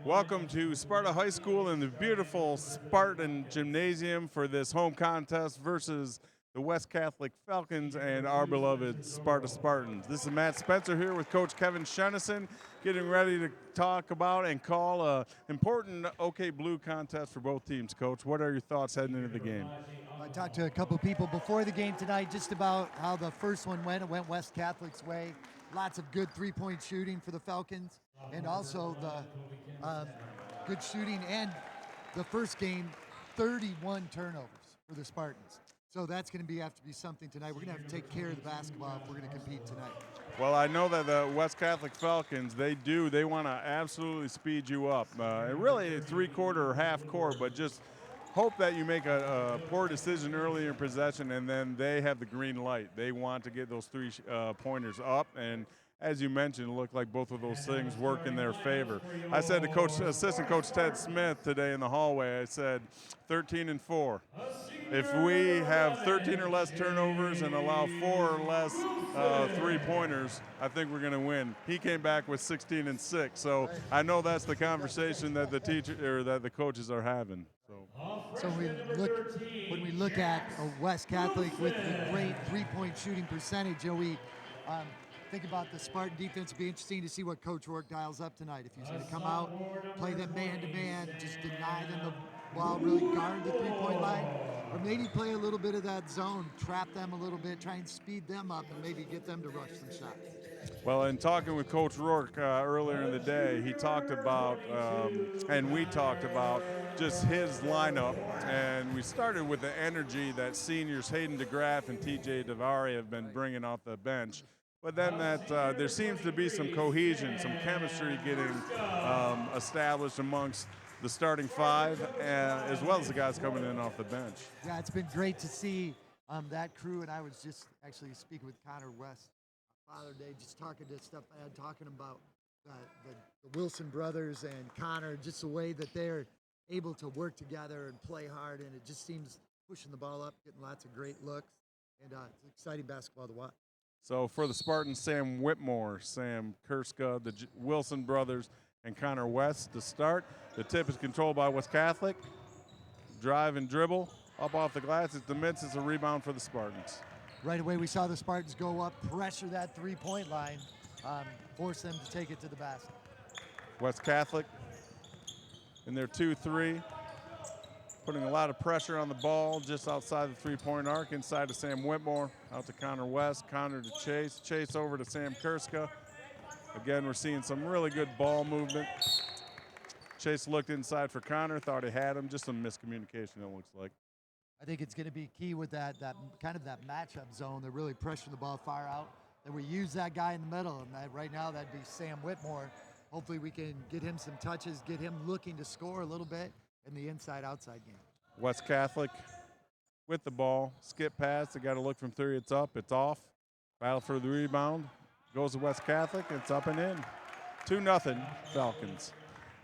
Welcome to Sparta High School in the beautiful Spartan Gymnasium for this home contest versus the West Catholic Falcons and our beloved Sparta Spartans. This is Matt Spencer here with Coach Kevin Shenison, getting ready to talk about and call an important OK Blue contest for both teams. Coach, what are your thoughts heading into the game? I talked to a couple people before the game tonight just about how the first one went. It went West Catholic's way. Lots of good three-point shooting for the Falcons, and also the good shooting. And the first game, 31 turnovers for the Spartans. So that's going to have to be something tonight. We're going to have to take care of the basketball if we're going to compete tonight. Well, I know that the West Catholic Falcons, they want to absolutely speed you up. Really three-quarter or half-court, but just hope that you make a poor decision early in possession, and then they have the green light. They want to get those three pointers up, and as you mentioned, it looked like both of those things work in their favor. I said to Assistant Coach Ted Smith today in the hallway, I said 13 and 4. If we have 13 or less turnovers and allow 4 or less three-pointers, I think we're going to win. He came back with 16 and 6, so I know that's the conversation that the coaches are having. So when we look at a West Catholic with the great three-point shooting percentage, we think about the Spartan defense. It'd be interesting to see what Coach Rourke dials up tonight. If he's going to come out, play them man-to-man, just deny them the ball, really guard the three-point line, or maybe play a little bit of that zone, trap them a little bit, try and speed them up, and maybe get them to rush some shots. Well, in talking with Coach Rourke earlier in the day, he talked about, and we talked about, just his lineup. And we started with the energy that seniors Hayden DeGraff and TJ DeVary have been bringing off the bench. But then there seems to be some cohesion, some chemistry getting established amongst the starting five, as well as the guys coming in off the bench. Yeah, it's been great to see that crew, and I was just actually speaking with Connor West Father Day, just talking about the Wilson brothers and Connor, just the way that they're able to work together and play hard, and it just seems pushing the ball up, getting lots of great looks, and it's exciting basketball to watch. So for the Spartans, Sam Whitmore, Sam Kurska, the Wilson brothers, and Connor West to start. The tip is controlled by West Catholic. Drive and dribble, up off the glass. It's the midst. It's a rebound for the Spartans. Right away, we saw the Spartans go up, pressure that three-point line, force them to take it to the basket. West Catholic in their 2-3, putting a lot of pressure on the ball just outside the three-point arc, inside to Sam Whitmore, out to Connor West, Connor to Chase, Chase over to Sam Kurska. Again, we're seeing some really good ball movement. Chase looked inside for Connor, thought he had him, just some miscommunication it looks like. I think it's going to be key with that kind of that matchup zone. They're really pressuring the ball far out. And we use that guy in the middle, and right now that'd be Sam Whitmore. Hopefully we can get him some touches, get him looking to score a little bit in the inside-outside game. West Catholic with the ball, skip pass. They got to look from three. It's up, it's off. Battle for the rebound. Goes to West Catholic. It's up and in. 2-0 Falcons.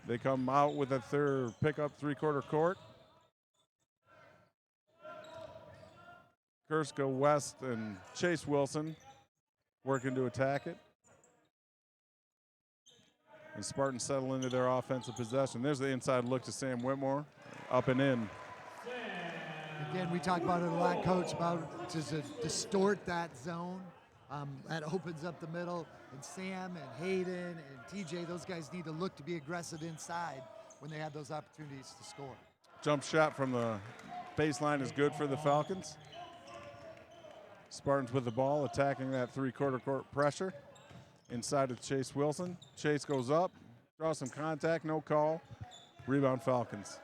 They come out with a third pickup three-quarter court. Kurska, West, and Chase Wilson working to attack it. And Spartans settle into their offensive possession. There's the inside look to Sam Whitmore, up and in. Again, we talk about it a lot, Coach, about to distort that zone. That opens up the middle. And Sam and Hayden and TJ, those guys need to look to be aggressive inside when they have those opportunities to score. Jump shot from the baseline is good for the Falcons. Spartans with the ball, attacking that three-quarter court pressure. Inside to Chase Wilson. Chase goes up, draws some contact, no call. Rebound Falcons.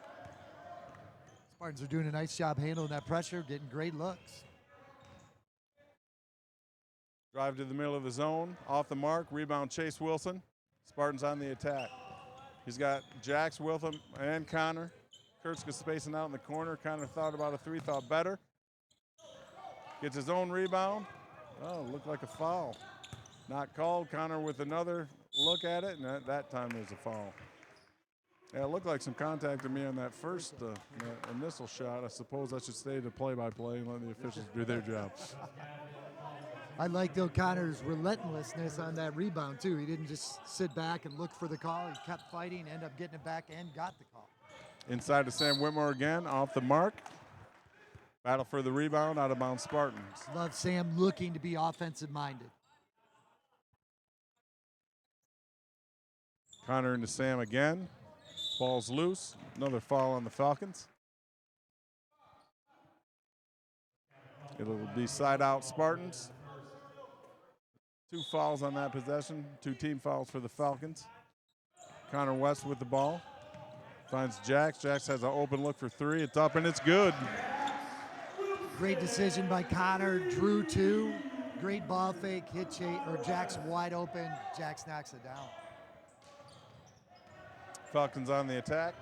Spartans are doing a nice job handling that pressure, getting great looks. Drive to the middle of the zone, off the mark, rebound Chase Wilson. Spartans on the attack. He's got Jax with him and Connor. Kurtzka spacing out in the corner. Connor thought about a three, thought better. Gets his own rebound. Oh, looked like a foul. Not called. Connor with another look at it, and at that time there's a foul. Yeah, it looked like some contact to me on that first initial shot. I suppose I should stay to play-by-play and let the officials do their job. I liked O'Connor's relentlessness on that rebound, too. He didn't just sit back and look for the call. He kept fighting, ended up getting it back, and got the call. Inside to Sam Whitmore again, off the mark. Battle for the rebound, out of bounds Spartans. Love Sam looking to be offensive-minded. Connor into Sam again. Ball's loose. Another foul on the Falcons. It'll be side out Spartans. 2 fouls on that possession. 2 team fouls for the Falcons. Connor West with the ball. Finds Jax. Jax has an open look for 3. It's up and it's good. Great decision by Connor. Drew 2. Great ball fake. Hit Jax wide open. Jax knocks it down. Falcons on the attack.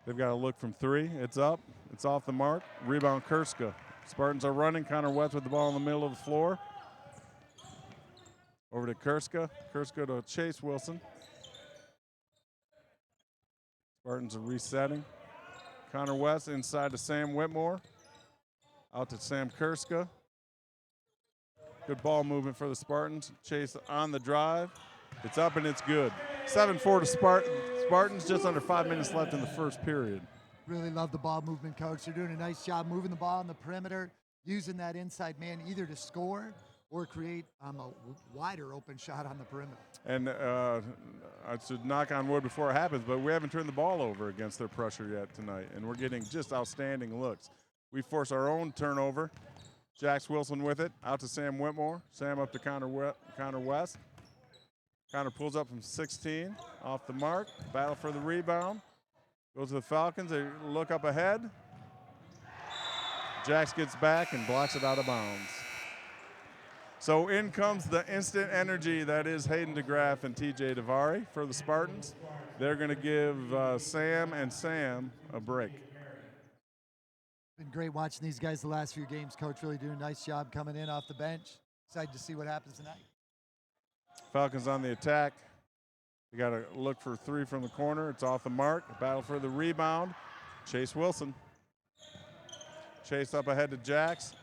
They've got a look from 3. It's up. It's off the mark. Rebound Kurska. Spartans are running. Connor West with the ball in the middle of the floor. Over to Kurska. Kurska to Chase Wilson. Spartans are resetting. Connor West inside to Sam Whitmore. Out to Sam Kurska. Good ball movement for the Spartans. Chase on the drive. It's up and it's good. 7-4 to Spartans, just under 5 minutes left in the first period. Really love the ball movement, Coach. They're doing a nice job moving the ball on the perimeter, using that inside man either to score or create a wider open shot on the perimeter. And I should knock on wood before it happens, but we haven't turned the ball over against their pressure yet tonight, and we're getting just outstanding looks. We force our own turnover. Jax Wilson with it, out to Sam Whitmore. Sam up to Connor West. Connor pulls up from 16, off the mark. Battle for the rebound. Goes to the Falcons. They look up ahead. Jax gets back and blocks it out of bounds. So in comes the instant energy that is Hayden DeGraff and TJ Davari for the Spartans. They're going to give Sam and Sam a break. Been great watching these guys the last few games. Coach really doing a nice job coming in off the bench. Excited to see what happens tonight. Falcons on the attack. They got to look for 3 from the corner. It's off the mark. Battle for the rebound. Chase Wilson. Chase up ahead to Jax.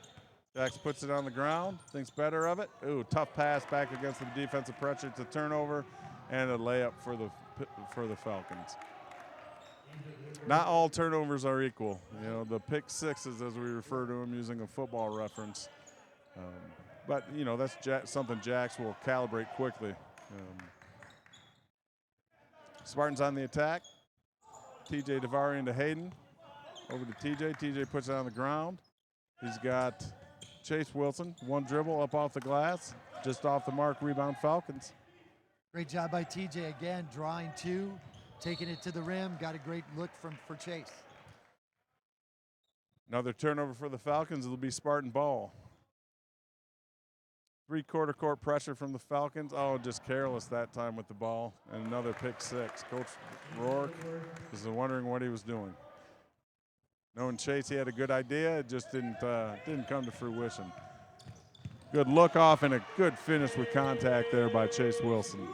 Jax puts it on the ground. Thinks better of it. Ooh, tough pass back against the defensive pressure. It's a turnover and a layup for the Falcons. Not all turnovers are equal. You know, the pick sixes, as we refer to them using a football reference. But, you know, that's something Jax will calibrate quickly. Spartans on the attack. TJ Davari into Hayden. Over to TJ. TJ puts it on the ground. He's got Chase Wilson. 1 dribble up off the glass. Just off the mark. Rebound Falcons. Great job by TJ again, drawing 2. Taking it to the rim. Got a great look for Chase. Another turnover for the Falcons. It'll be Spartan ball. 3-quarter court pressure from the Falcons. Oh, just careless that time with the ball. And another pick 6. Coach Rourke is wondering what he was doing. Knowing Chase, he had a good idea. It just didn't come to fruition. Good look off and a good finish with contact there by Chase Wilson.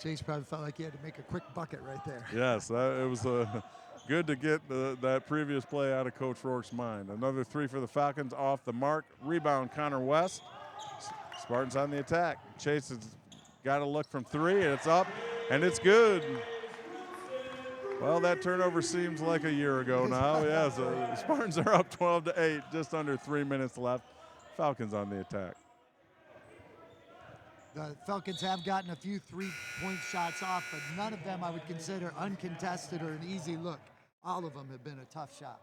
Chase probably felt like he had to make a quick bucket right there. Yes, it was good to get that previous play out of Coach Rourke's mind. Another 3 for the Falcons off the mark. Rebound Connor West. Spartans on the attack. Chase has got a look from 3, and it's up, and it's good. Well, that turnover seems like a year ago now. Yes, the Spartans are up 12-8, just under 3 minutes left. Falcons on the attack. The Falcons have gotten a few 3-point shots off, but none of them I would consider uncontested or an easy look. All of them have been a tough shot.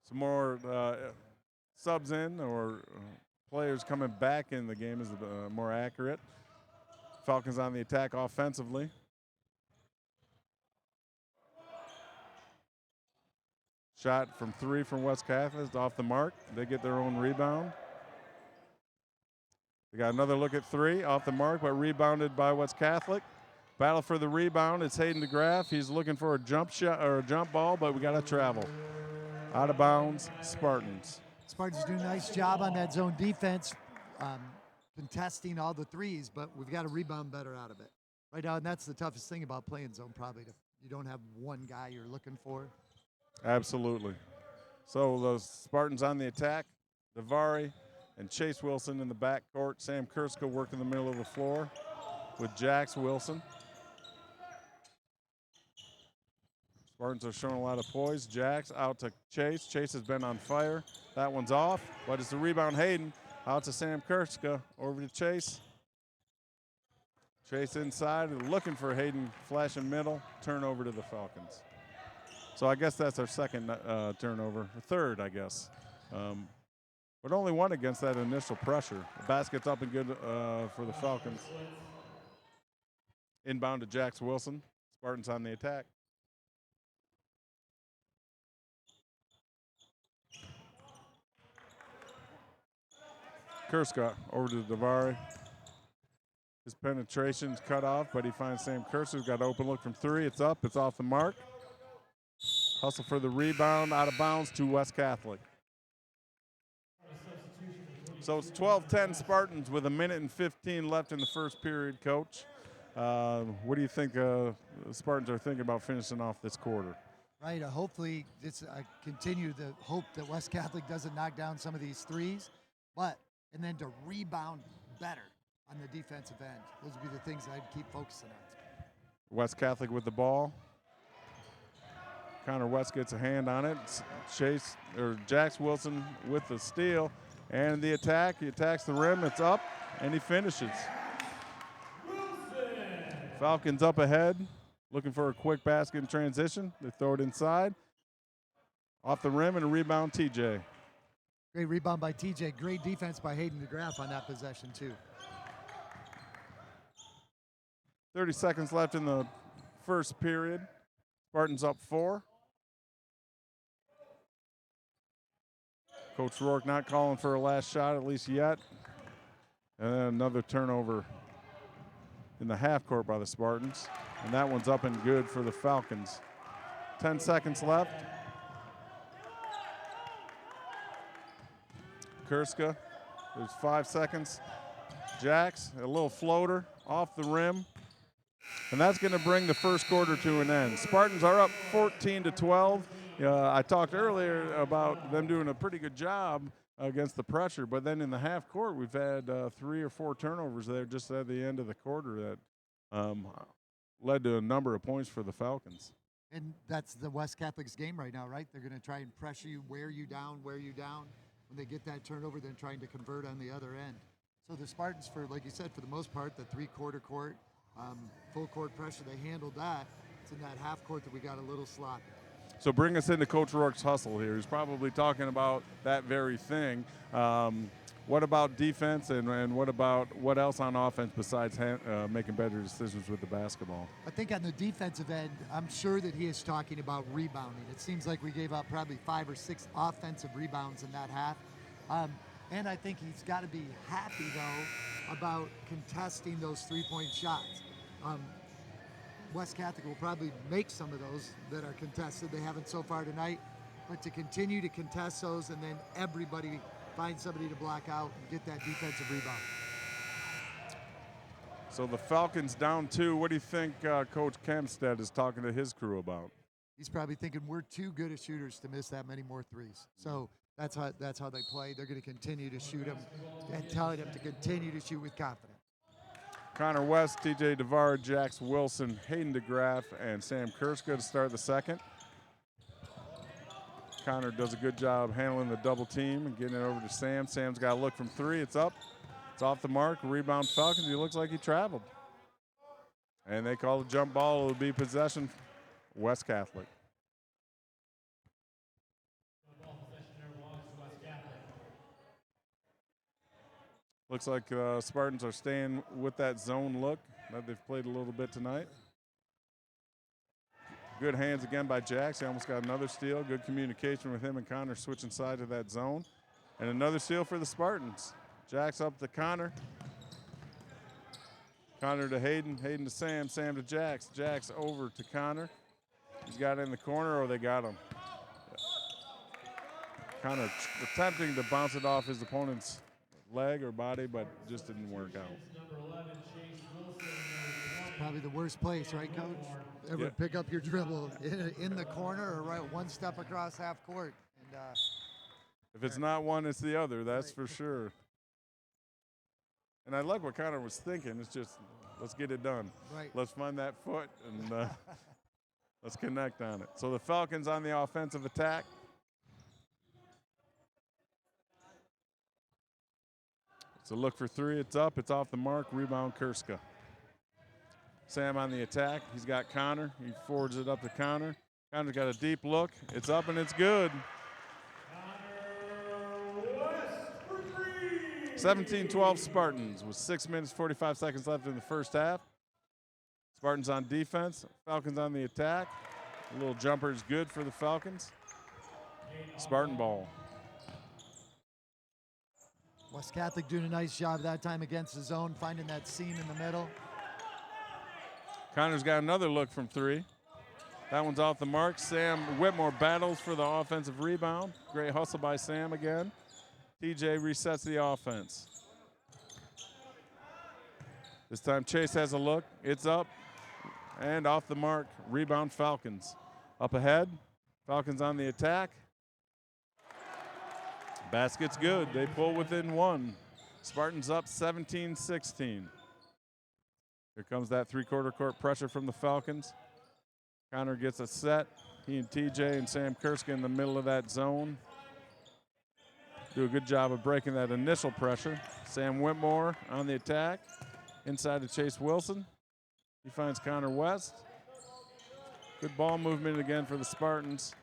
Some more subs in or players coming back in the game is more accurate. Falcons on the attack offensively. Shot from 3 from West Catholic off the mark. They get their own rebound. They got another look at 3 off the mark, but rebounded by West Catholic. Battle for the rebound. It's Hayden DeGraff. He's looking for a jump shot or a jump ball, but we got to travel. Out of bounds, Spartans. Spartans do a nice job on that zone defense, contesting all the threes, but we've got to rebound better out of it right now. And that's the toughest thing about playing zone, probably. You don't have one guy you're looking for. Absolutely. So the Spartans on the attack. Davari and Chase Wilson in the backcourt. Sam Kurska working the middle of the floor with Jax Wilson. Spartans are showing a lot of poise. Jax out to Chase. Chase has been on fire. That one's off, but it's the rebound. Hayden out to Sam Kurska. Over to Chase. Chase inside, looking for Hayden, flashing middle. Turnover to the Falcons. So I guess that's our second turnover, or third, I guess. But only one against that initial pressure. The basket's up and good for the Falcons. Inbound to Jax Wilson. Spartans on the attack. Kurska over to Davari. His penetration's cut off, but he finds Sam Kurska's got an open look from three. It's up, it's off the mark. Hustle for the rebound, out of bounds to West Catholic. So it's 12-10 Spartans with 1:15 left in the first period, Coach. What do you think the Spartans are thinking about finishing off this quarter? Right, hopefully I continue to hope that West Catholic doesn't knock down some of these threes, and then to rebound better on the defensive end. Those would be the things I'd keep focusing on. West Catholic with the ball. Connor West gets a hand on it. Jax Wilson with the steal and the attack. He attacks the rim. It's up, and he finishes. Falcons up ahead, looking for a quick basket in transition. They throw it inside. Off the rim and a rebound, TJ. Great rebound by TJ. Great defense by Hayden DeGraff on that possession, too. 30 seconds left in the first period. Spartans up 4. Coach Rourke not calling for a last shot, at least yet. And then another turnover in the half court by the Spartans. And that one's up and good for the Falcons. 10 seconds left. Kurska, there's 5 seconds. Jax, a little floater off the rim. And that's going to bring the first quarter to an end. Spartans are up 14-12. I talked earlier about them doing a pretty good job against the pressure, but then in the half court, we've had 3 or 4 turnovers there just at the end of the quarter that led to a number of points for the Falcons. And that's the West Catholic's game right now, right? They're going to try and pressure you, wear you down. When they get that turnover, then trying to convert on the other end. So the Spartans, like you said, for the most part, the 3-quarter court, full court pressure, they handled that. It's in that half court that we got a little sloppy. So bring us into Coach Rourke's hustle here. He's probably talking about that very thing. What about defense and what else on offense besides making better decisions with the basketball? I think on the defensive end, I'm sure that he is talking about rebounding. It seems like we gave up probably 5 or 6 offensive rebounds in that half. And I think he's got to be happy, though, about contesting those 3-point shots. West Catholic will probably make some of those that are contested. They haven't so far tonight. But to continue to contest those and then everybody find somebody to block out and get that defensive rebound. So the Falcons down 2. What do you think Coach Kempstead is talking to his crew about? He's probably thinking we're too good as shooters to miss that many more threes. So that's how they play. They're going to continue to shoot them and telling them to continue to shoot with confidence. Connor West, TJ Davar, Jax Wilson, Hayden DeGraff, and Sam Kurska to start the second. Connor does a good job handling the double team and getting it over to Sam. Sam's got a look from 3. It's up. It's off the mark. Rebound Falcons. He looks like he traveled. And they call the jump ball. It'll be possession West Catholic. Looks like Spartans are staying with that zone look that they've played a little bit tonight. Good hands again by Jax. He almost got another steal. Good communication with him and Connor switching side to that zone. And another steal for the Spartans. Jax up to Connor. Connor to Hayden. Hayden to Sam. Sam to Jax. Jax over to Connor. He's got it in the corner, or they got him. Connor attempting to bounce it off his opponent's leg or body, but just didn't work out. Probably the worst place, right, Coach? Ever Yeah. pick up your dribble in the corner or right one step across half court. And If it's not one, it's the other. That's Right. for sure. And I like what Connor was thinking. It's just, let's get it done. right. Let's find that foot and let's connect on it. So the Falcons on the offensive attack. It's a look for three. It's up. It's off the mark. Rebound, Kurska. Sam on the attack. He's got Connor. He forwards it up to Connor. Connor's got a deep look. It's up and it's good. 17-12 Spartans with 6 minutes, 45 seconds left in the first half. Spartans on defense. Falcons on the attack. A little jumper is good for the Falcons. Spartan ball. West Catholic doing a nice job that time against the zone, finding that seam in the middle. Connor's got another look from three. That one's off the mark. Sam Whitmore battles for the offensive rebound. Great hustle by Sam again. TJ resets the offense. This time Chase has a look. It's up and off the mark. Rebound Falcons. Up ahead. Falcons on the attack. Basket's good. They pull within one. Spartans up 17-16. Here comes that three-quarter court pressure from the Falcons. Connor gets a set. He and TJ and Sam Kurska in the middle of that zone. Do a good job of breaking that initial pressure. Sam Whitmore on the attack. Inside to Chase Wilson. He finds Connor West. Good ball movement again for the Spartans.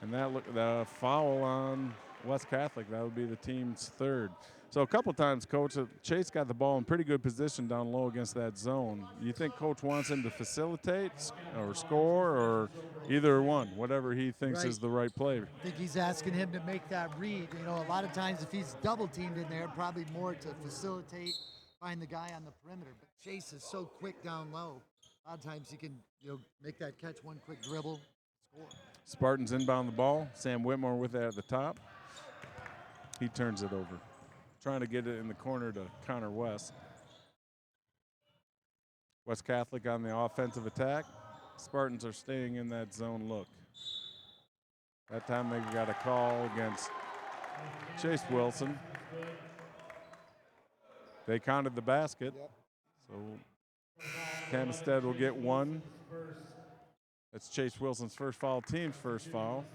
And the foul on West Catholic, that would be the team's third. So a couple times, Coach, Chase got the ball in pretty good position down low against that zone. You think Coach wants him to facilitate or score or either one, whatever he thinks is the right play? I think he's asking him to make that read. You know, a lot of times if he's double teamed in there, probably more to facilitate, find the guy on the perimeter. But Chase is so quick down low. A lot of times he can, make that catch, one quick dribble, score. Spartans inbound the ball. Sam Whitmore with it at the top. He turns it over. Trying to get it in the corner to Connor West. West Catholic on the offensive attack. Spartans are staying in that zone look. That time they got a call against Chase Wilson. They counted the basket. So Campbell will get one. That's Chase Wilson's first foul, team's first foul.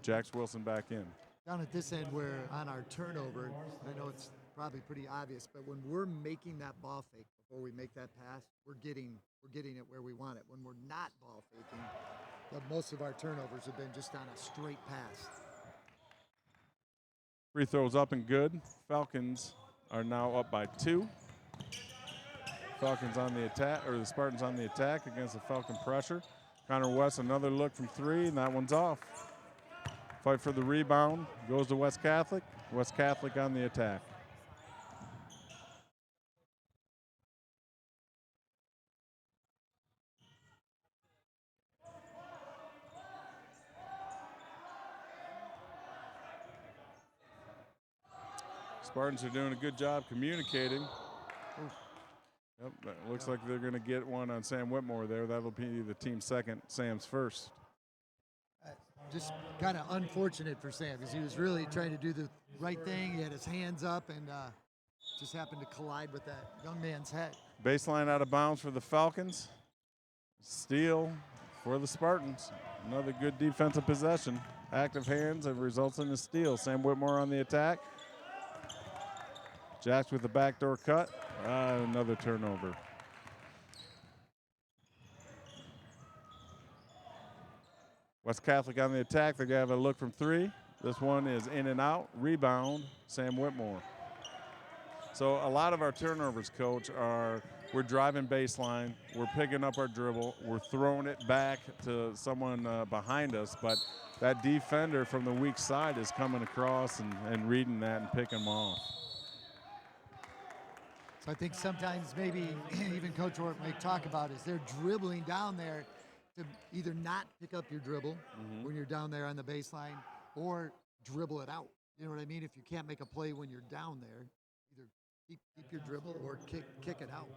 Jax Wilson back in. Down at this end, where on our turnover, I know it's probably pretty obvious, but when we're making that ball fake before we make that pass, we're getting it where we want it. When we're not ball faking, most of our turnovers have been just on a straight pass. Free throws up and good. Falcons are now up by 2. Falcons on the attack, or the Spartans on the attack against the Falcon pressure. Connor West, another look from 3, and that one's off. Fight for the rebound, goes to West Catholic. West Catholic on the attack. Spartans are doing a good job communicating. Yep, that looks like they're going to get one on Sam Whitmore there. That'll be the team's second, Sam's first. Just kind of unfortunate for Sam because he was really trying to do the right thing. He had his hands up and just happened to collide with that young man's head. Baseline out of bounds for the Falcons. Steal for the Spartans. Another good defensive possession. Active hands and results in a steal. Sam Whitmore on the attack. Jax with the backdoor cut. Another turnover. West Catholic on the attack. They're going to have a look from 3. This one is in and out. Rebound, Sam Whitmore. So a lot of our turnovers, Coach, we're driving baseline, we're picking up our dribble, we're throwing it back to someone behind us, but that defender from the weak side is coming across and reading that and picking them off. So I think sometimes maybe even Coach Orp may talk about is they're dribbling down there to either not pick up your dribble when you're down there on the baseline or dribble it out. You know what I mean? If you can't make a play when you're down there, either keep your dribble or kick it out.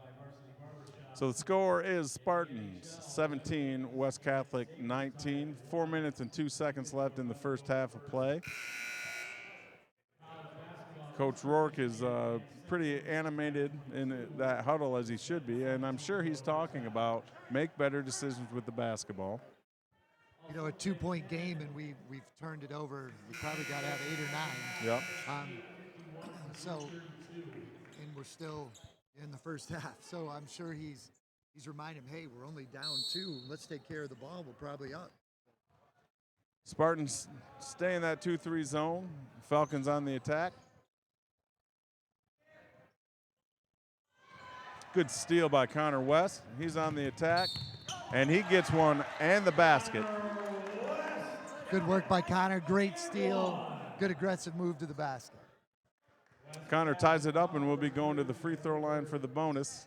So the score is Spartans 17, West Catholic 19. 4 minutes and 2 seconds left in the first half of play. Coach Rourke is pretty animated in that huddle, as he should be, and I'm sure he's talking about make better decisions with the basketball. You know, a 2-point game, and we've turned it over. We probably got to have 8 or 9. Yep. So, and we're still in the first half. So I'm sure he's reminding him, hey, we're only down 2. Let's take care of the ball. We're probably up. Spartans stay in that 2-3 zone. Falcons on the attack. Good steal by Connor West. He's on the attack, and he gets one and the basket. Good work by Connor. Great steal. Good aggressive move to the basket. Connor ties it up, and we'll be going to the free throw line for the bonus.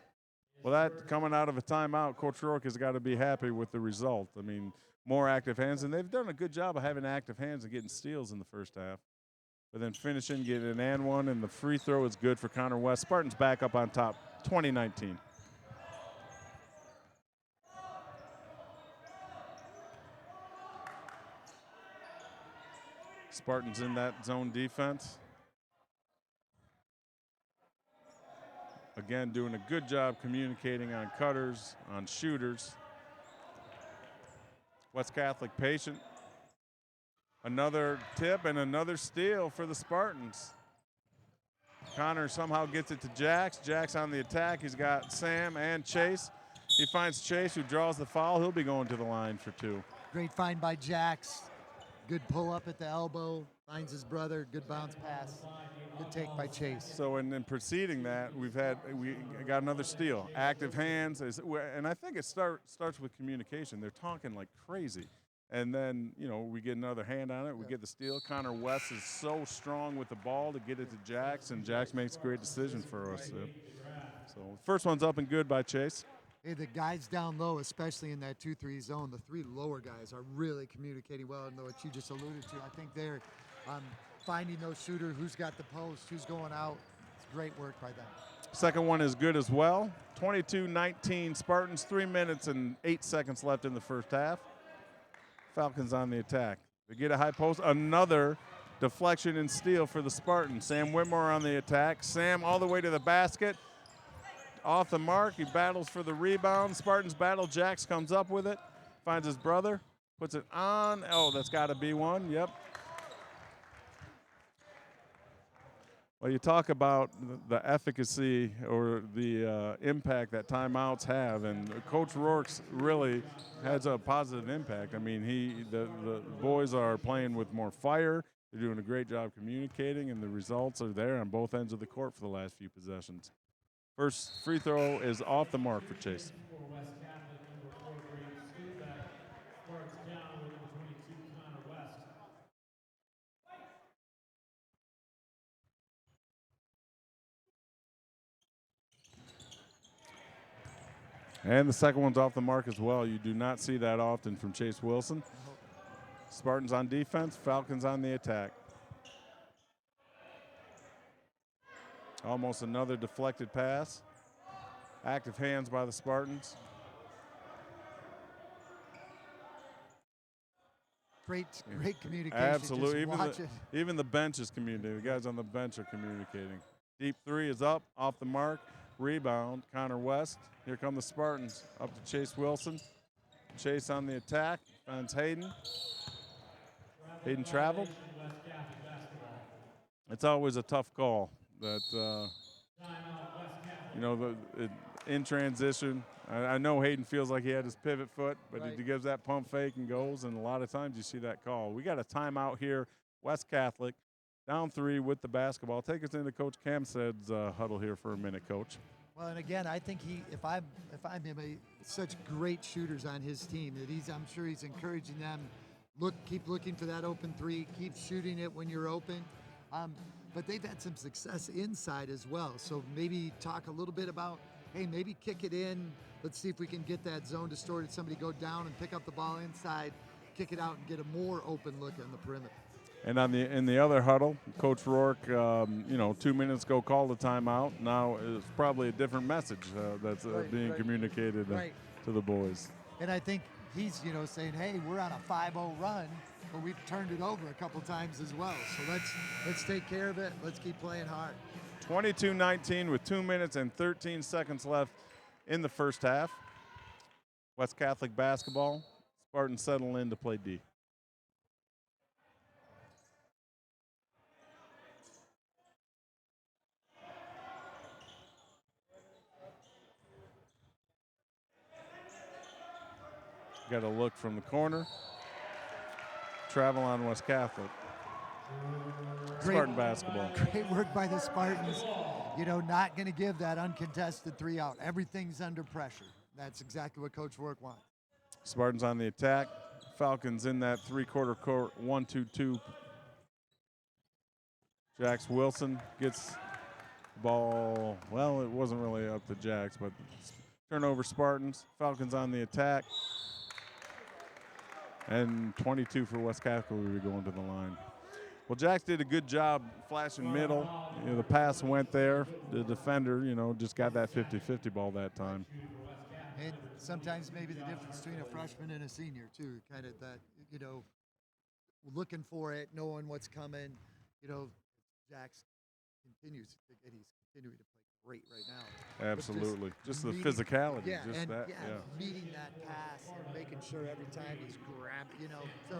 Well, that coming out of a timeout, Coach Rourke has got to be happy with the result. I mean, more active hands, and they've done a good job of having active hands and getting steals in the first half. But then finishing, getting an and one, and the free throw is good for Connor West. Spartans back up on top, 2019. Spartans in that zone defense. Again, doing a good job communicating on cutters, on shooters. West Catholic patient. Another tip and another steal for the Spartans. Connor somehow gets it to Jax. Jax on the attack. He's got Sam and Chase. He finds Chase, who draws the foul. He'll be going to the line for 2. Great find by Jax. Good pull up at the elbow. Finds his brother. Good bounce pass. Good take by Chase. So in preceding that, we got another steal. Active hands, and I think it starts with communication. They're talking like crazy. And then, you know, we get another hand on it. We get the steal. Connor West is so strong with the ball to get it to Jax, and Jax makes a great decision for us. So first one's up and good by Chase. Hey, the guys down low, especially in that 2-3 zone, the 3 lower guys are really communicating well. And what you just alluded to, I think they're finding those shooters, who's got the post, who's going out. It's great work by them. Second one is good as well. 22-19 Spartans, 3 minutes and 8 seconds left in the first half. Falcons on the attack. They get a high post. Another deflection and steal for the Spartans. Sam Whitmore on the attack. Sam all the way to the basket. Off the mark. He battles for the rebound. Spartans battle. Jax comes up with it. Finds his brother. Puts it on. Oh, that's got to be one. Yep. Well, you talk about the efficacy or the impact that timeouts have, and Coach Rourke's really has a positive impact. I mean, the boys are playing with more fire. They're doing a great job communicating, and the results are there on both ends of the court for the last few possessions. First free throw is off the mark for Chase. And the second one's off the mark as well. You do not see that often from Chase Wilson. Spartans on defense, Falcons on the attack. Almost another deflected pass. Active hands by the Spartans. Great communication. Absolutely. Just Even the bench is communicating. The guys on the bench are communicating. Deep three is up, off the mark. Rebound, Connor West. Here come the Spartans. Up to Chase Wilson. Chase on the attack. Finds Hayden. Hayden traveled. It's always a tough call. That, in transition. I know Hayden feels like he had his pivot foot, but he gives that pump fake and goes, and a lot of times you see that call. We got a timeout here, West Catholic, down 3 with the basketball. Take us into Coach Kamsted's huddle here for a minute, Coach. Well, and again, I think if I'm him, such great shooters on his team that I'm sure he's encouraging them. Keep looking for that open 3. Keep shooting it when you're open. But they've had some success inside as well. So maybe talk a little bit about hey, maybe kick it in. Let's see if we can get that zone distorted. Somebody go down and pick up the ball inside, kick it out, and get a more open look on the perimeter. And in the other huddle, Coach Rourke, 2 minutes ago called a timeout. Now it's probably a different message that's being communicated to the boys. And I think he's, saying, hey, we're on a 5-0 run, but we've turned it over a couple times as well. So let's take care of it. Let's keep playing hard. 22-19 with 2 minutes and 13 seconds left in the first half. West Catholic basketball. Spartans settle in to play D. Got a look from the corner. Travel on West Catholic. Spartan basketball. Great work by the Spartans. Not going to give that uncontested 3 out. Everything's under pressure. That's exactly what Coach Rourke wants. Spartans on the attack. Falcons in that three-quarter court 1-2-2. Jax Wilson gets the ball. Well, it wasn't really up to Jax, but turnover Spartans. Falcons on the attack. And 22 for West Catholic will be going to the line. Well, Jax did a good job flashing middle. The pass went there. The defender, just got that 50-50 ball that time. And sometimes maybe the difference between a freshman and a senior, too. Kind of that, looking for it, knowing what's coming. Jax continues to think he's continuing to play great right now. Absolutely. Just the physicality. Yeah, just and that. meeting that pass and making sure every time he's grabbed, So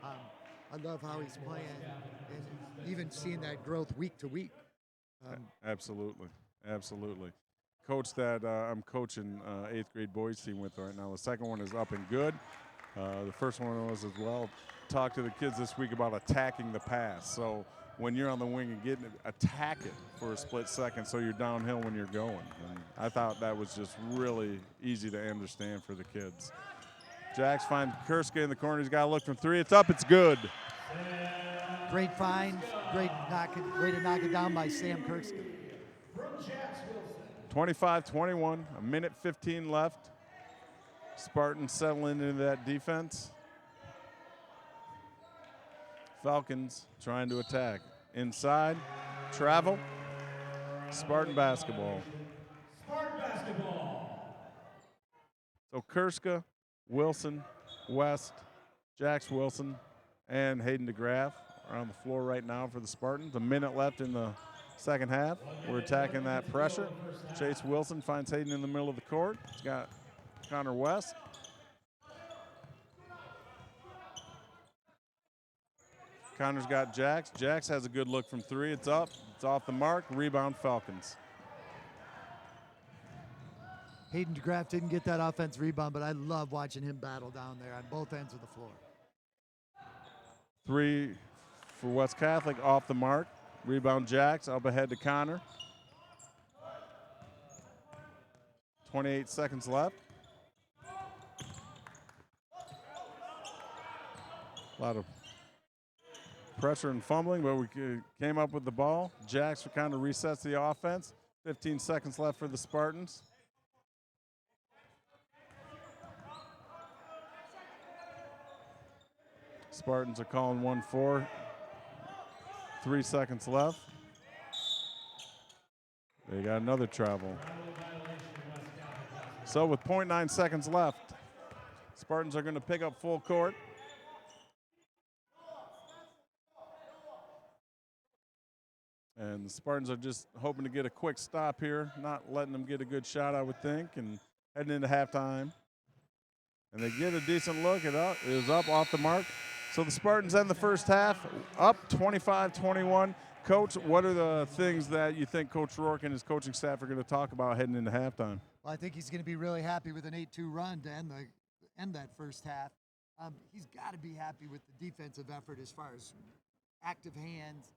I love how he's playing and even seeing that growth week to week. Absolutely. Coach that I'm coaching 8th grade boys team with right now. The second one is up and good. The first one was as well. Talked to the kids this week about attacking the pass. So when you're on the wing and getting it, attack it for a split second so you're downhill when you're going. And I thought that was just really easy to understand for the kids. Jax finds Kurska in the corner. He's got to look from 3. It's up. It's good. Great find. Way to knock it down by Sam Kurska. 25-21, a minute 15 left. Spartans settling into that defense. Falcons trying to attack. Inside, travel, Spartan basketball. So Kurska, Wilson, West, Jax Wilson, and Hayden DeGraff are on the floor right now for the Spartans. A minute left in the second half. We're attacking that pressure. Chase Wilson finds Hayden in the middle of the court. He's got Connor West. Connor's got Jax. Jax has a good look from 3. It's up. It's off the mark. Rebound Falcons. Hayden DeGraff didn't get that offense rebound, but I love watching him battle down there on both ends of the floor. 3 for West Catholic, off the mark. Rebound Jax, up ahead to Connor. 28 seconds left. A lot of pressure and fumbling, but we came up with the ball. Jax kind of resets the offense. 15 seconds left for the Spartans. Spartans are calling 1-4. 3 seconds left. They got another travel. So with 0.9 seconds left, Spartans are going to pick up full court. And the Spartans are just hoping to get a quick stop here, not letting them get a good shot, I would think, and heading into halftime. And they get a decent look. It is up off the mark. So the Spartans end the first half up 25-21. Coach, what are the things that you think Coach Rourke and his coaching staff are going to talk about heading into halftime? Well, I think he's going to be really happy with an 8-2 run to end that first half. He's got to be happy with the defensive effort as far as active hands.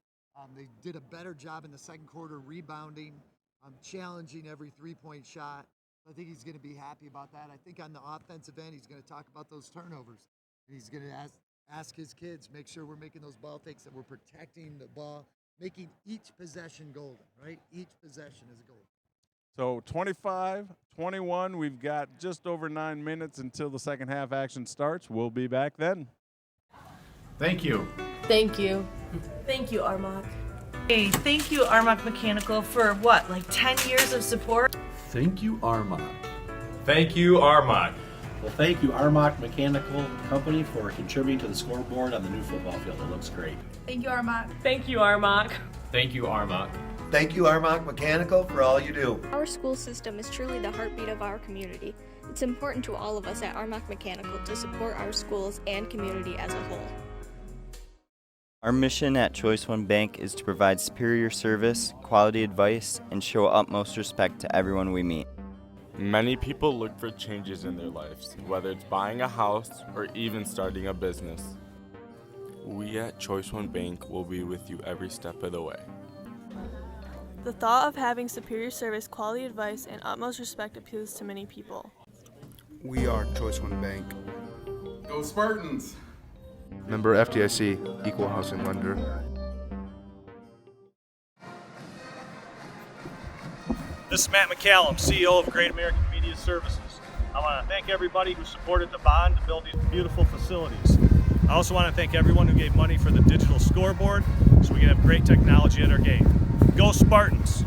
They did a better job in the second quarter rebounding, challenging every three-point shot. I think he's going to be happy about that. I think on the offensive end, he's going to talk about those turnovers. He's going to ask his kids, make sure we're making those ball fakes, that we're protecting the ball, making each possession golden, right? Each possession is a goal. So 25-21, we've got just over 9 minutes until the second half action starts. We'll be back then. Thank you. Thank you. Thank you, Armok. Hey, thank you, Armok Mechanical, for what, like 10 years of support? Thank you, Armok. Thank you, Armok. Well, thank you, Armok Mechanical Company, for contributing to the scoreboard on the new football field. It looks great. Thank you, Armok. Thank you, Armok. Thank you, Armok. Thank you, Armok Mechanical, for all you do. Our school system is truly the heartbeat of our community. It's important to all of us at Armok Mechanical to support our schools and community as a whole. Our mission at Choice One Bank is to provide superior service, quality advice, and show utmost respect to everyone we meet. Many people look for changes in their lives, whether it's buying a house or even starting a business. We at Choice One Bank will be with you every step of the way. The thought of having superior service, quality advice, and utmost respect appeals to many people. We are Choice One Bank. Go Spartans! Member FDIC, Equal Housing Lender. This is Matt McCallum, CEO of Great American Media Services. I want to thank everybody who supported the bond to build these beautiful facilities. I also want to thank everyone who gave money for the digital scoreboard so we can have great technology at our game. Go Spartans!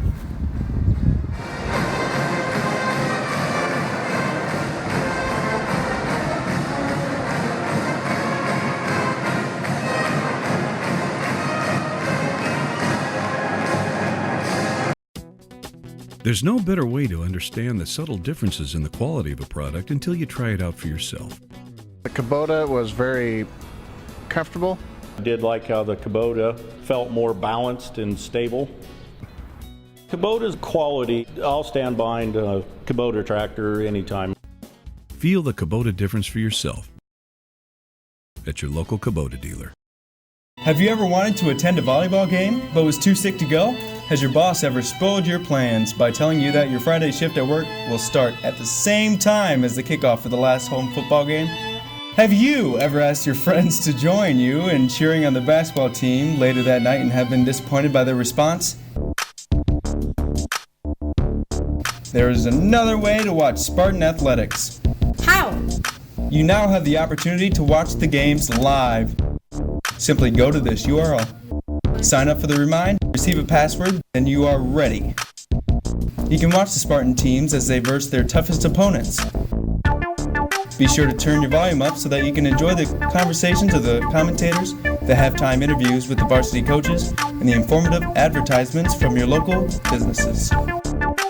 There's no better way to understand the subtle differences in the quality of a product until you try it out for yourself. The Kubota was very comfortable. I did like how the Kubota felt more balanced and stable. Kubota's quality, I'll stand behind a Kubota tractor anytime. Feel the Kubota difference for yourself at your local Kubota dealer. Have you ever wanted to attend a volleyball game but was too sick to go? Has your boss ever spoiled your plans by telling you that your Friday shift at work will start at the same time as the kickoff for the last home football game? Have you ever asked your friends to join you in cheering on the basketball team later that night and have been disappointed by their response? There is another way to watch Spartan athletics. How? You now have the opportunity to watch the games live. Simply go to this URL. Sign up for the remind, receive a password, and you are ready. You can watch the Spartan teams as they verse their toughest opponents. Be sure to turn your volume up so that you can enjoy the conversations of the commentators, the halftime interviews with the varsity coaches, and the informative advertisements from your local businesses.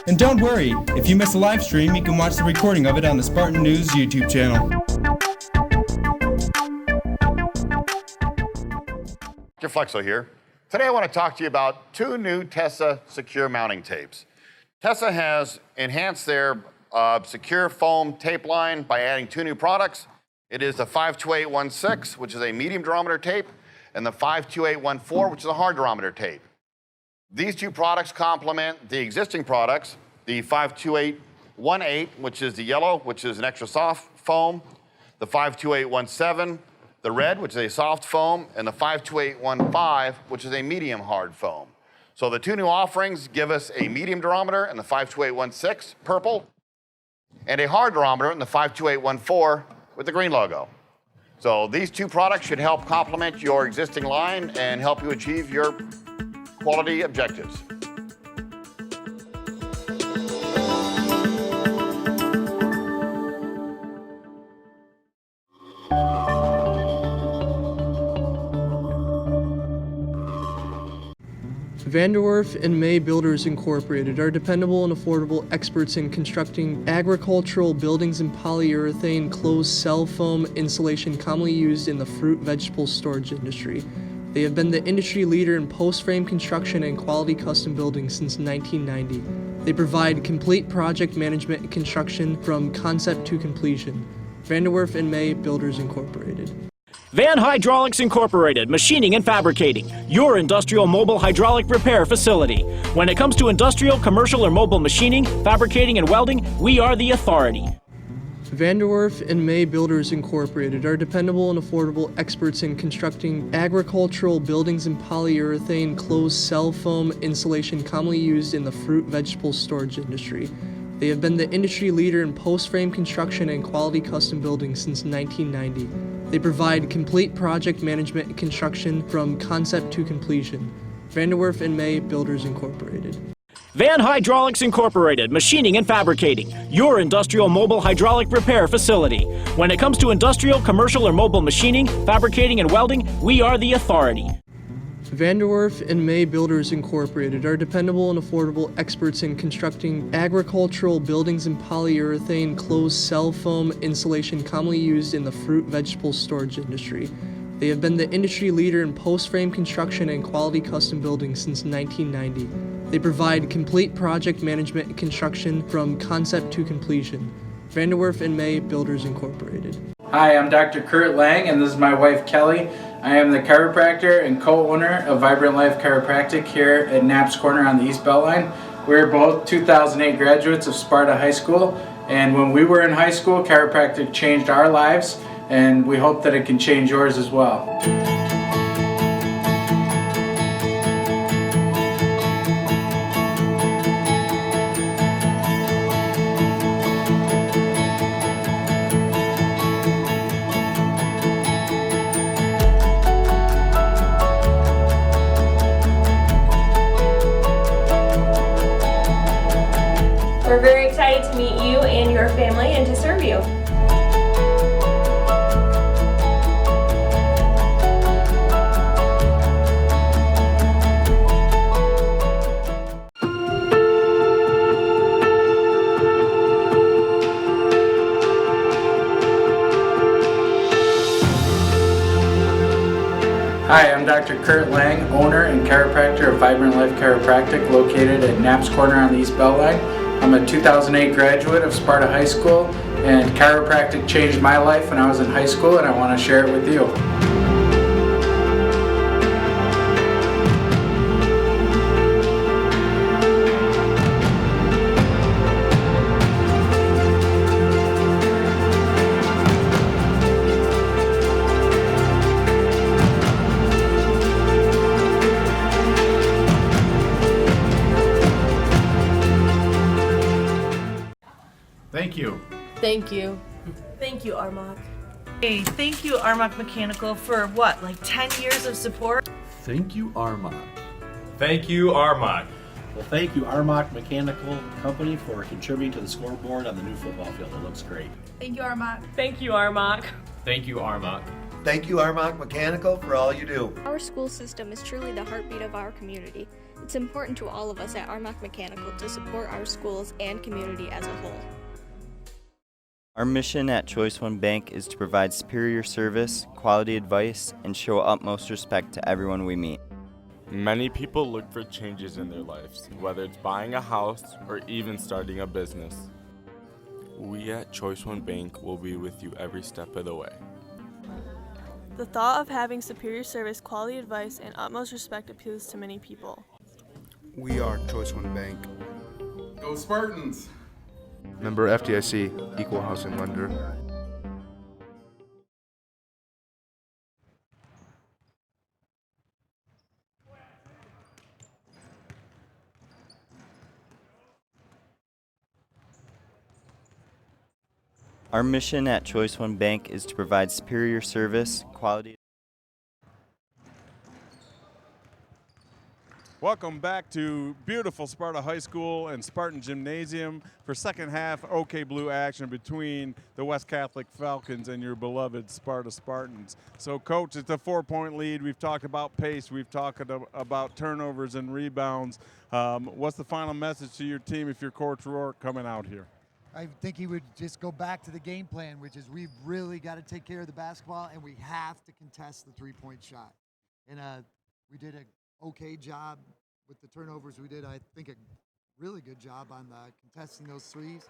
And don't worry, if you miss a live stream, you can watch the recording of it on the Spartan News YouTube channel. Dr. Flexo here. Today I want to talk to you about two new Tessa secure mounting tapes. Tessa has enhanced their secure foam tape line by adding two new products. It is the 52816, which is a medium durometer tape, and the 52814, which is a hard durometer tape. These two products complement the existing products, the 52818, which is the yellow, which is an extra soft foam, the 52817, the red, which is a soft foam, and the 52815, which is a medium hard foam. So the two new offerings give us a medium durometer in the 52816, purple, and a hard durometer in the 52814 with the green logo. So these two products should help complement your existing line and help you achieve your quality objectives. Vanderwerf and May Builders Incorporated are dependable and affordable experts in constructing agricultural buildings and polyurethane closed cell foam insulation commonly used in the fruit vegetable storage industry. They have been the industry leader in post-frame construction and quality custom buildings since 1990. They provide complete project management and construction from concept to completion. Vanderwerf and May Builders Incorporated. Van Hydraulics Incorporated, machining and fabricating, your industrial mobile hydraulic repair facility. When it comes to industrial, commercial, or mobile machining, fabricating, and welding, we are the authority. Vanderwerf and May Builders Incorporated are dependable and affordable experts in constructing agricultural buildings in polyurethane closed cell foam insulation commonly used in the fruit vegetable storage industry. They have been the industry leader in post-frame construction and quality custom buildings since 1990. They provide complete project management and construction from concept to completion. Vanderwerf and May Builders Incorporated. Van Hydraulics Incorporated, machining and fabricating, your industrial mobile hydraulic repair facility. When it comes to industrial, commercial, or mobile machining, fabricating, and welding, we are the authority. Vanderwerf and May Builders Incorporated are dependable and affordable experts in constructing agricultural buildings in polyurethane closed cell foam insulation commonly used in the fruit vegetable storage industry. They have been the industry leader in post-frame construction and quality custom buildings since 1990. They provide complete project management and construction from concept to completion. Vanderwerf and May Builders Incorporated. Hi, I'm Dr. Kurt Lang, and this is my wife Kelly. I am the chiropractor and co-owner of Vibrant Life Chiropractic here at Knapp's Corner on the East Beltline. We're both 2008 graduates of Sparta High School, and when we were in high school, chiropractic changed our lives, and we hope that it can change yours as well. We're very excited to meet you and your family and to serve you. Hi, I'm Dr. Kurt Lang, owner and chiropractor of Vibrant Life Chiropractic located at Knapp's Corner on the East Beltline. I'm a 2008 graduate of Sparta High School, and chiropractic changed my life when I was in high school, and I want to share it with you. Thank you. Thank you. Thank you, Armok. Hey, thank you, Armok Mechanical, for what, like 10 years of support? Thank you, Armok. Thank you, Armok. Well, thank you, Armok Mechanical Company, for contributing to the scoreboard on the new football field. It looks great. Thank you, Armok. Thank you, Armok. Thank you, Armok. Thank you, Armok Mechanical, for all you do. Our school system is truly the heartbeat of our community. It's important to all of us at Armok Mechanical to support our schools and community as a whole. Our mission at Choice One Bank is to provide superior service, quality advice, and show utmost respect to everyone we meet. Many people look for changes in their lives, whether it's buying a house or even starting a business. We at Choice One Bank will be with you every step of the way. The thought of having superior service, quality advice, and utmost respect appeals to many people. We are Choice One Bank. Go Spartans! Member FDIC, Equal Housing Lender. Our mission at Choice One Bank is to provide superior service, quality. Welcome back to beautiful Sparta High School and Spartan Gymnasium for second half OK Blue action between the West Catholic Falcons and your beloved Sparta Spartans. So, Coach, it's a 4-point lead. We've talked about pace. We've talked about turnovers and rebounds. What's the final message to your team if you're Coach Rourke coming out here? I think he would just go back to the game plan, which is we've really got to take care of the basketball and we have to contest the three-point shot. And we did an okay job with the turnovers. We did, I think, a really good job on contesting those threes.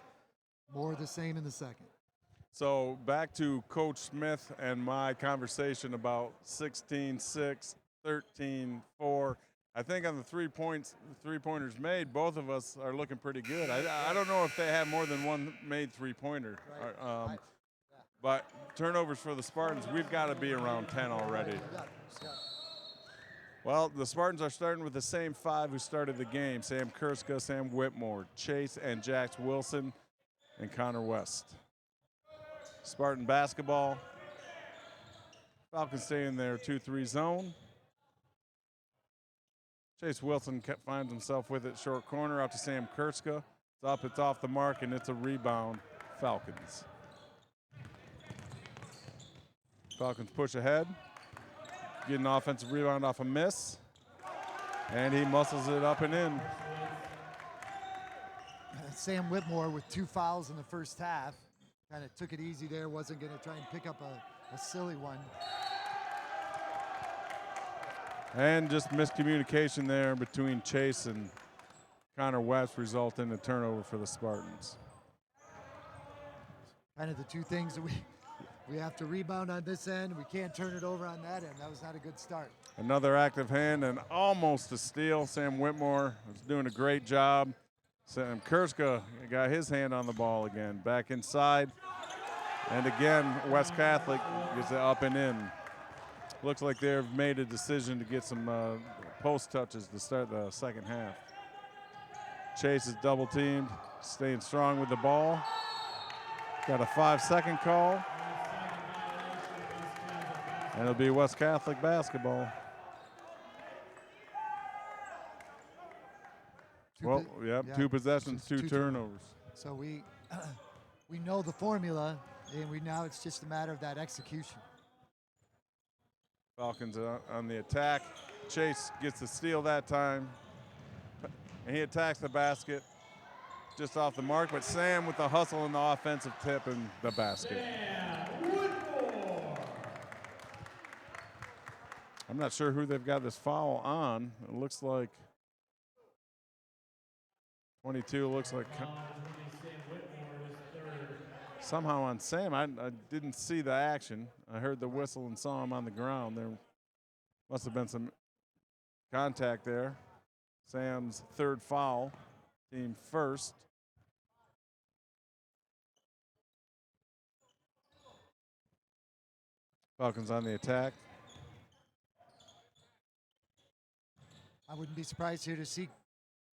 More of the same in the second. So back to Coach Smith and my conversation about 16-6, 13-4. I think on the 3 pointers made, both of us are looking pretty good. I don't know if they have more than one made 3-pointer. But turnovers for the Spartans, we've got to be around 10 already. Well, the Spartans are starting with the same 5 who started the game: Sam Kurska, Sam Whitmore, Chase and Jax Wilson, and Connor West. Spartan basketball. Falcons stay in their 2-3 zone. Chase Wilson finds himself with it short corner out to Sam Kurska. It's up, it's off the mark, and it's a rebound, Falcons. Falcons push ahead. Get an offensive rebound off a miss. And he muscles it up and in. Sam Whitmore with 2 fouls in the first half. Kind of took it easy there, wasn't going to try and pick up a silly one. And just miscommunication there between Chase and Connor West result in a turnover for the Spartans. Kind of the two things that we have to rebound on this end. We can't turn it over on that end. That was not a good start. Another active hand and almost a steal. Sam Whitmore was doing a great job. Sam Kurska got his hand on the ball again. Back inside. And again, West Catholic gets it up and in. Looks like they've made a decision to get some post touches to start the second half. Chase is double teamed, staying strong with the ball. Got a 5-second call. And it'll be West Catholic basketball. Two possessions, two turnovers. So we know the formula, and now it's just a matter of that execution. Falcons on the attack. Chase gets the steal that time. And he attacks the basket just off the mark, but Sam with the hustle and the offensive tip in the basket. I'm not sure who they've got this foul on. It looks like 22 looks like somehow on Sam. I didn't see the action. I heard the whistle and saw him on the ground. There must have been some contact there. Sam's third foul, team first. Falcons on the attack. I wouldn't be surprised here to see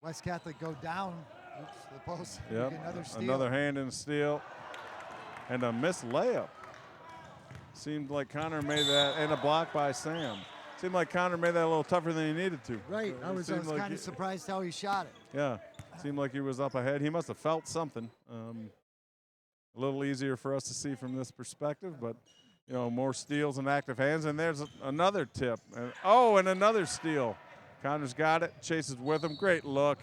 West Catholic go down. Oops, the post. Yep. Another steal. Another hand in the steal. And a missed layup. Seemed like Connor made that, and a block by Sam. Seemed like Connor made that a little tougher than he needed to. Right. I was kind of surprised how he shot it. Yeah. Seemed like he was up ahead. He must have felt something. A little easier for us to see from this perspective, but more steals and active hands. And there's another tip. And another steal. Connor's got it. Chases with him. Great look.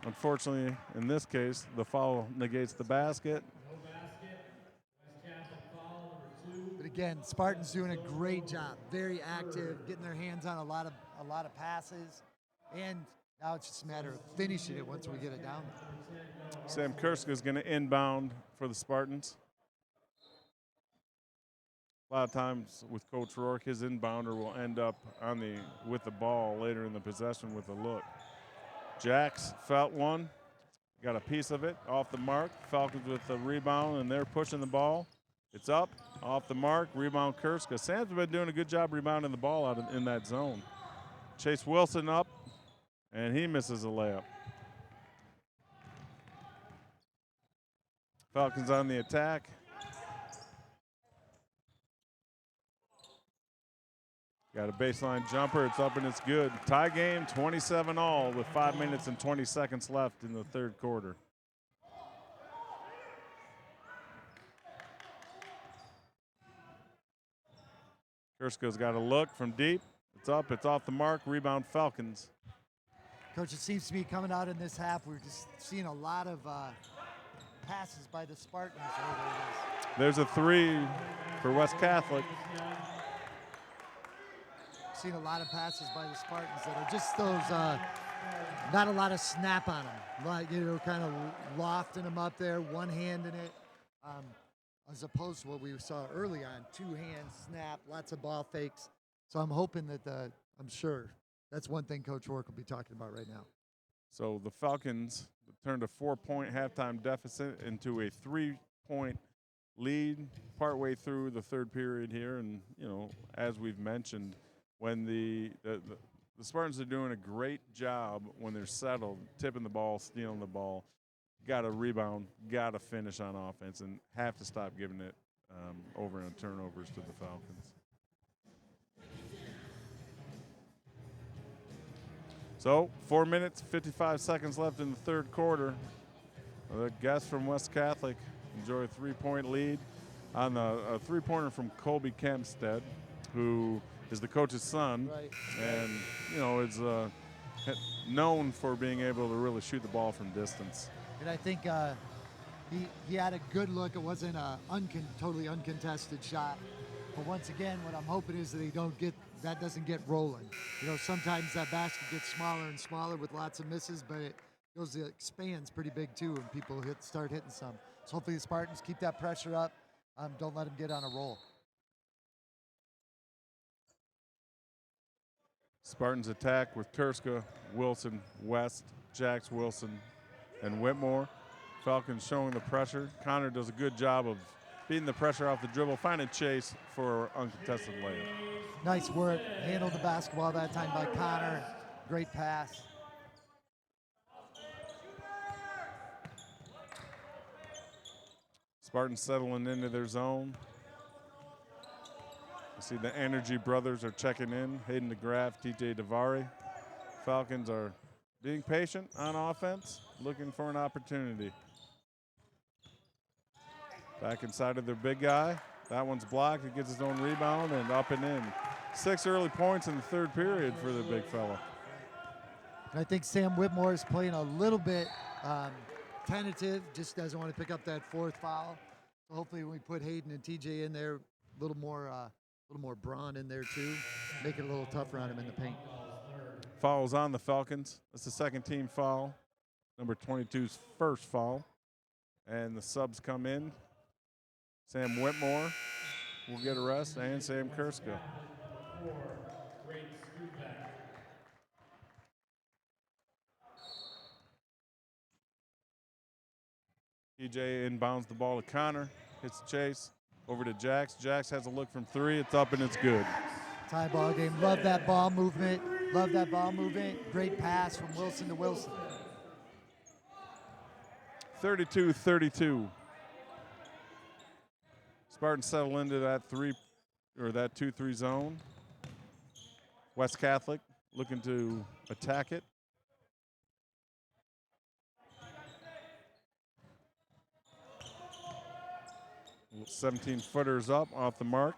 Unfortunately, in this case, the foul negates the basket. But again, Spartans doing a great job. Very active, getting their hands on a lot of passes, and now it's just a matter of finishing it once we get it down. Sam Kurska is going to inbound for the Spartans. A lot of times with Coach Rourke, his inbounder will end up with the ball later in the possession with a look. Jax felt one, got a piece of it off the mark. Falcons with the rebound, and they're pushing the ball. It's up, off the mark, rebound Kurska. Sam's been doing a good job rebounding the ball out in that zone. Chase Wilson up, and he misses a layup. Falcons on the attack. Got a baseline jumper. It's up and it's good. Tie game, 27-all with 5 minutes and 20 seconds left in the third quarter. Kurska's got a look from deep. It's up. It's off the mark. Rebound Falcons. Coach, it seems to be coming out in this half. We're just seeing a lot of passes by the Spartans. There's a three for West Catholic. Seen a lot of passes by the Spartans that are just those, not a lot of snap on them. Like, kind of lofting them up there, one-handing it, as opposed to what we saw early on, two-hand snap, lots of ball fakes. So I'm hoping that I'm sure that's one thing Coach Rourke will be talking about right now. So the Falcons turned a 4-point halftime deficit into a 3-point lead partway through the third period here. And, you know, as we've mentioned, when the Spartans are doing a great job when they're settled, tipping the ball, stealing the ball, got to rebound, got to finish on offense, and have to stop giving it over and turnovers to the Falcons. So 4 minutes, 55 seconds left in the third quarter. The guests from West Catholic enjoy a 3-point lead on a three-pointer from Colby Kempstead, who is the coach's son, and you know is known for being able to really shoot the ball from distance. And I think he had a good look. It wasn't a totally uncontested shot. But once again, what I'm hoping is that that doesn't get rolling. You know, sometimes that basket gets smaller and smaller with lots of misses, but it expands pretty big too, and people start hitting some. So hopefully the Spartans keep that pressure up. Don't let them get on a roll. Spartans attack with Kurska, Wilson, West, Jax, Wilson, and Whitmore. Falcons showing the pressure. Connor does a good job of beating the pressure off the dribble, finding Chase for uncontested layup. Nice work. Handled the basketball that time by Connor. Great pass. Spartans settling into their zone. You see the Energy brothers are checking in. Hayden DeGraff, TJ Davari. Falcons are being patient on offense, looking for an opportunity. Back inside of their big guy. That one's blocked. He gets his own rebound and up and in. 6 early points in the third period for the big fella. And I think Sam Whitmore is playing a little bit tentative, just doesn't want to pick up that fourth foul. So hopefully when we put Hayden and TJ in there, a little more brawn in there too, make it a little tougher on him in the paint. Fouls on the Falcons. That's the second team foul. Number 22's first foul. And the subs come in. Sam Whitmore will get a rest, and Sam Kurska. TJ inbounds the ball to Connor, hits the chase, over to Jax. Jax has a look from 3, it's up and it's good. Tie ball game, love that ball movement, Great pass from Wilson to Wilson. 32-32. Spartans settle into that 2-3 zone. West Catholic looking to attack it. Little 17-footers up off the mark.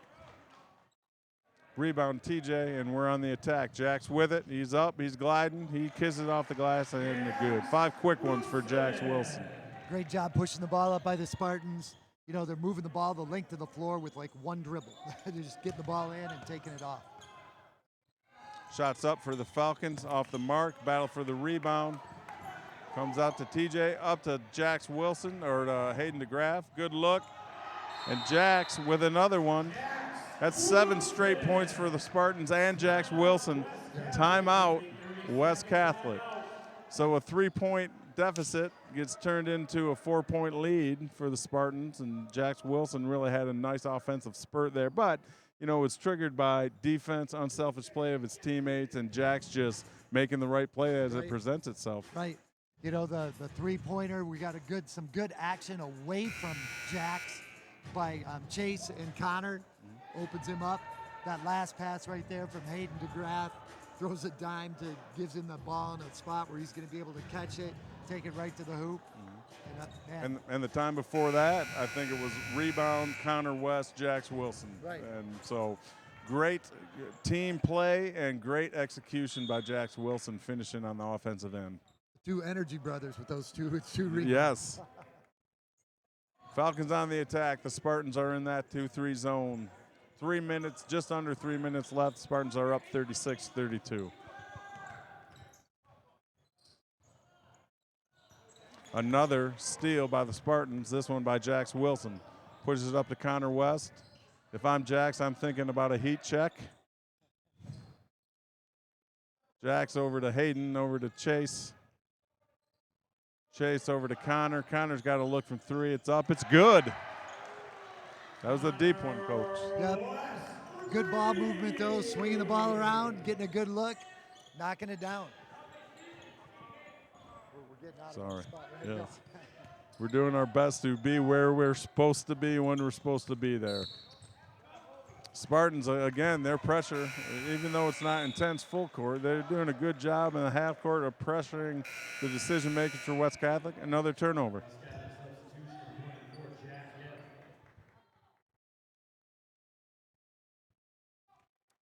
Rebound TJ, and we're on the attack. Jax with it. He's up. He's gliding. He kisses off the glass and good. 5 quick ones for Jax Wilson. Great job pushing the ball up by the Spartans. You know, they're moving the ball the length of the floor with like one dribble. They're just getting the ball in and taking it off. Shots up for the Falcons off the mark. Battle for the rebound. Comes out to TJ, up to Jax Wilson or to Hayden DeGraff. Good look. And Jax with another one. That's 7 straight points for the Spartans and Jax Wilson. Timeout, West Catholic. So a 3-point deficit gets turned into a 4-point lead for the Spartans, and Jax Wilson really had a nice offensive spurt there. But, you know, it's triggered by defense, unselfish play of his teammates, and Jax just making the right play as it presents itself. Right. You know, the three-pointer, we got some good action away from Jax by Chase and Connor. Opens him up. That last pass right there from Hayden DeGraff throws a dime gives him the ball in a spot where he's going to be able to catch it, take it right to the hoop. And the time before that, I think it was rebound, Connor West, Jax Wilson. Right. And so great team play and great execution by Jax Wilson finishing on the offensive end. 2 Energy brothers with those two rebounds. Yes. Falcons on the attack. The Spartans are in that 2-3 zone. 3 minutes, just under 3 minutes left. Spartans are up 36-32. Another steal by the Spartans, this one by Jax Wilson. Pushes it up to Connor West. If I'm Jax, I'm thinking about a heat check. Jax over to Hayden, over to Chase. Chase over to Connor. Connor's got a look from 3. It's up. It's good. That was a deep one, Coach. Yep. Good ball movement, though. Swinging the ball around, getting a good look, knocking it down. We're getting out of the spot, right? Yes. We're doing our best to be where we're supposed to be when we're supposed to be there. Spartans, again, their pressure, even though it's not intense full court, they're doing a good job in the half court of pressuring the decision makers for West Catholic. Another turnover.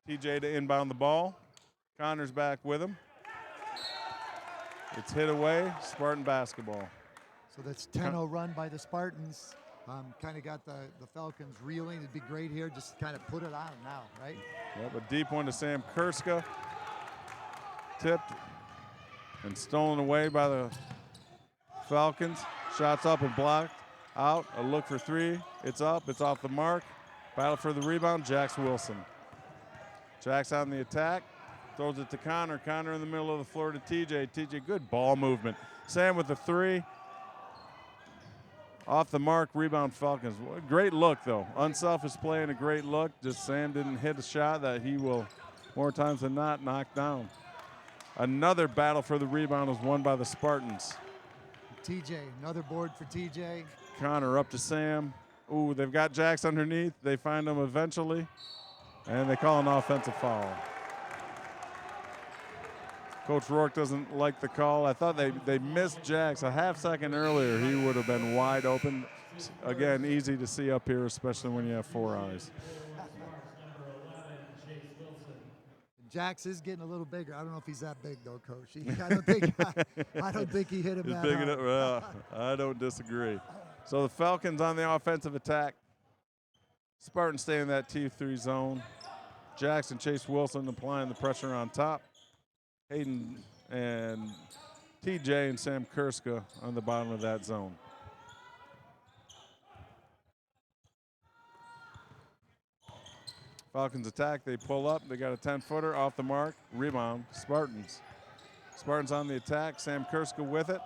TJ to inbound the ball. Connor's back with him. It's hit away, Spartan basketball. So that's 10-0 run by the Spartans. Kind of got the Falcons reeling. It'd be great here, just kind of put it on now, right? Yep, a deep one to Sam Kurska. Tipped and stolen away by the Falcons. Shots up and blocked out. A look for 3. It's up. It's off the mark. Battle for the rebound. Jax Wilson. Jax on the attack. Throws it to Connor. Connor in the middle of the floor to TJ. TJ, good ball movement. Sam with the 3. Off the mark, rebound Falcons. Great look, though. Unselfish play and a great look. Just Sam didn't hit a shot that he will, more times than not, knock down. Another battle for the rebound was won by the Spartans. TJ, another board for TJ. Connor up to Sam. Ooh, they've got Jax underneath. They find him eventually, and they call an offensive foul. Coach Rourke doesn't like the call. I thought they missed Jax a half second earlier. He would have been wide open. Again, easy to see up here, especially when you have 4 eyes. Jax is getting a little bigger. I don't know if he's that big though, Coach. I don't think he hit him that big hard. enough. Well, I don't disagree. So the Falcons on the offensive attack. Spartans stay in that T3 zone. Jax and Chase Wilson applying the pressure on top. Hayden and TJ and Sam Kurska on the bottom of that zone. Falcons attack, they pull up, they got a 10-footer off the mark, rebound, Spartans. Spartans on the attack, Sam Kurska with it.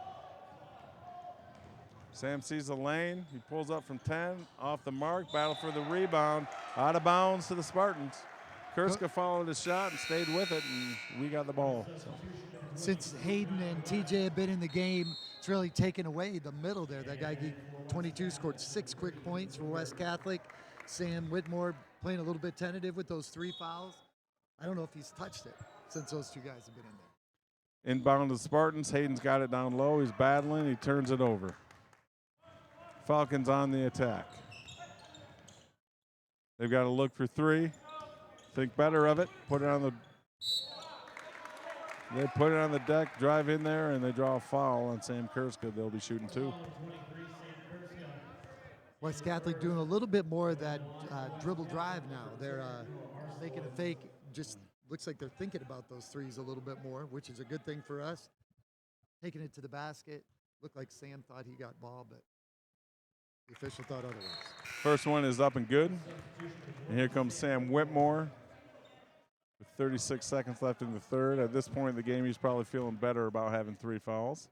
Sam sees the lane, he pulls up from 10, off the mark, battle for the rebound, out of bounds to the Spartans. Kurska followed his shot and stayed with it, and we got the ball. So. Since Hayden and TJ have been in the game, it's really taken away the middle there. That guy, 22, scored 6 quick points for West Catholic. Sam Whitmore playing a little bit tentative with those 3 fouls. I don't know if he's touched it since those 2 guys have been in there. Inbound to the Spartans. Hayden's got it down low. He's battling. He turns it over. Falcons on the attack. They've got to look for 3. Think better of it. Put it on the. They put it on the deck, drive in there, and they draw a foul on Sam Kurska. They'll be shooting 2. West Catholic doing a little bit more of that dribble drive now. They're making a fake. Just looks like they're thinking about those 3s a little bit more, which is a good thing for us. Taking it to the basket. Looked like Sam thought he got ball, but the official thought otherwise. First one is up and good. And here comes Sam Whitmore with 36 seconds left in the third. At this point in the game, he's probably feeling better about having 3 fouls.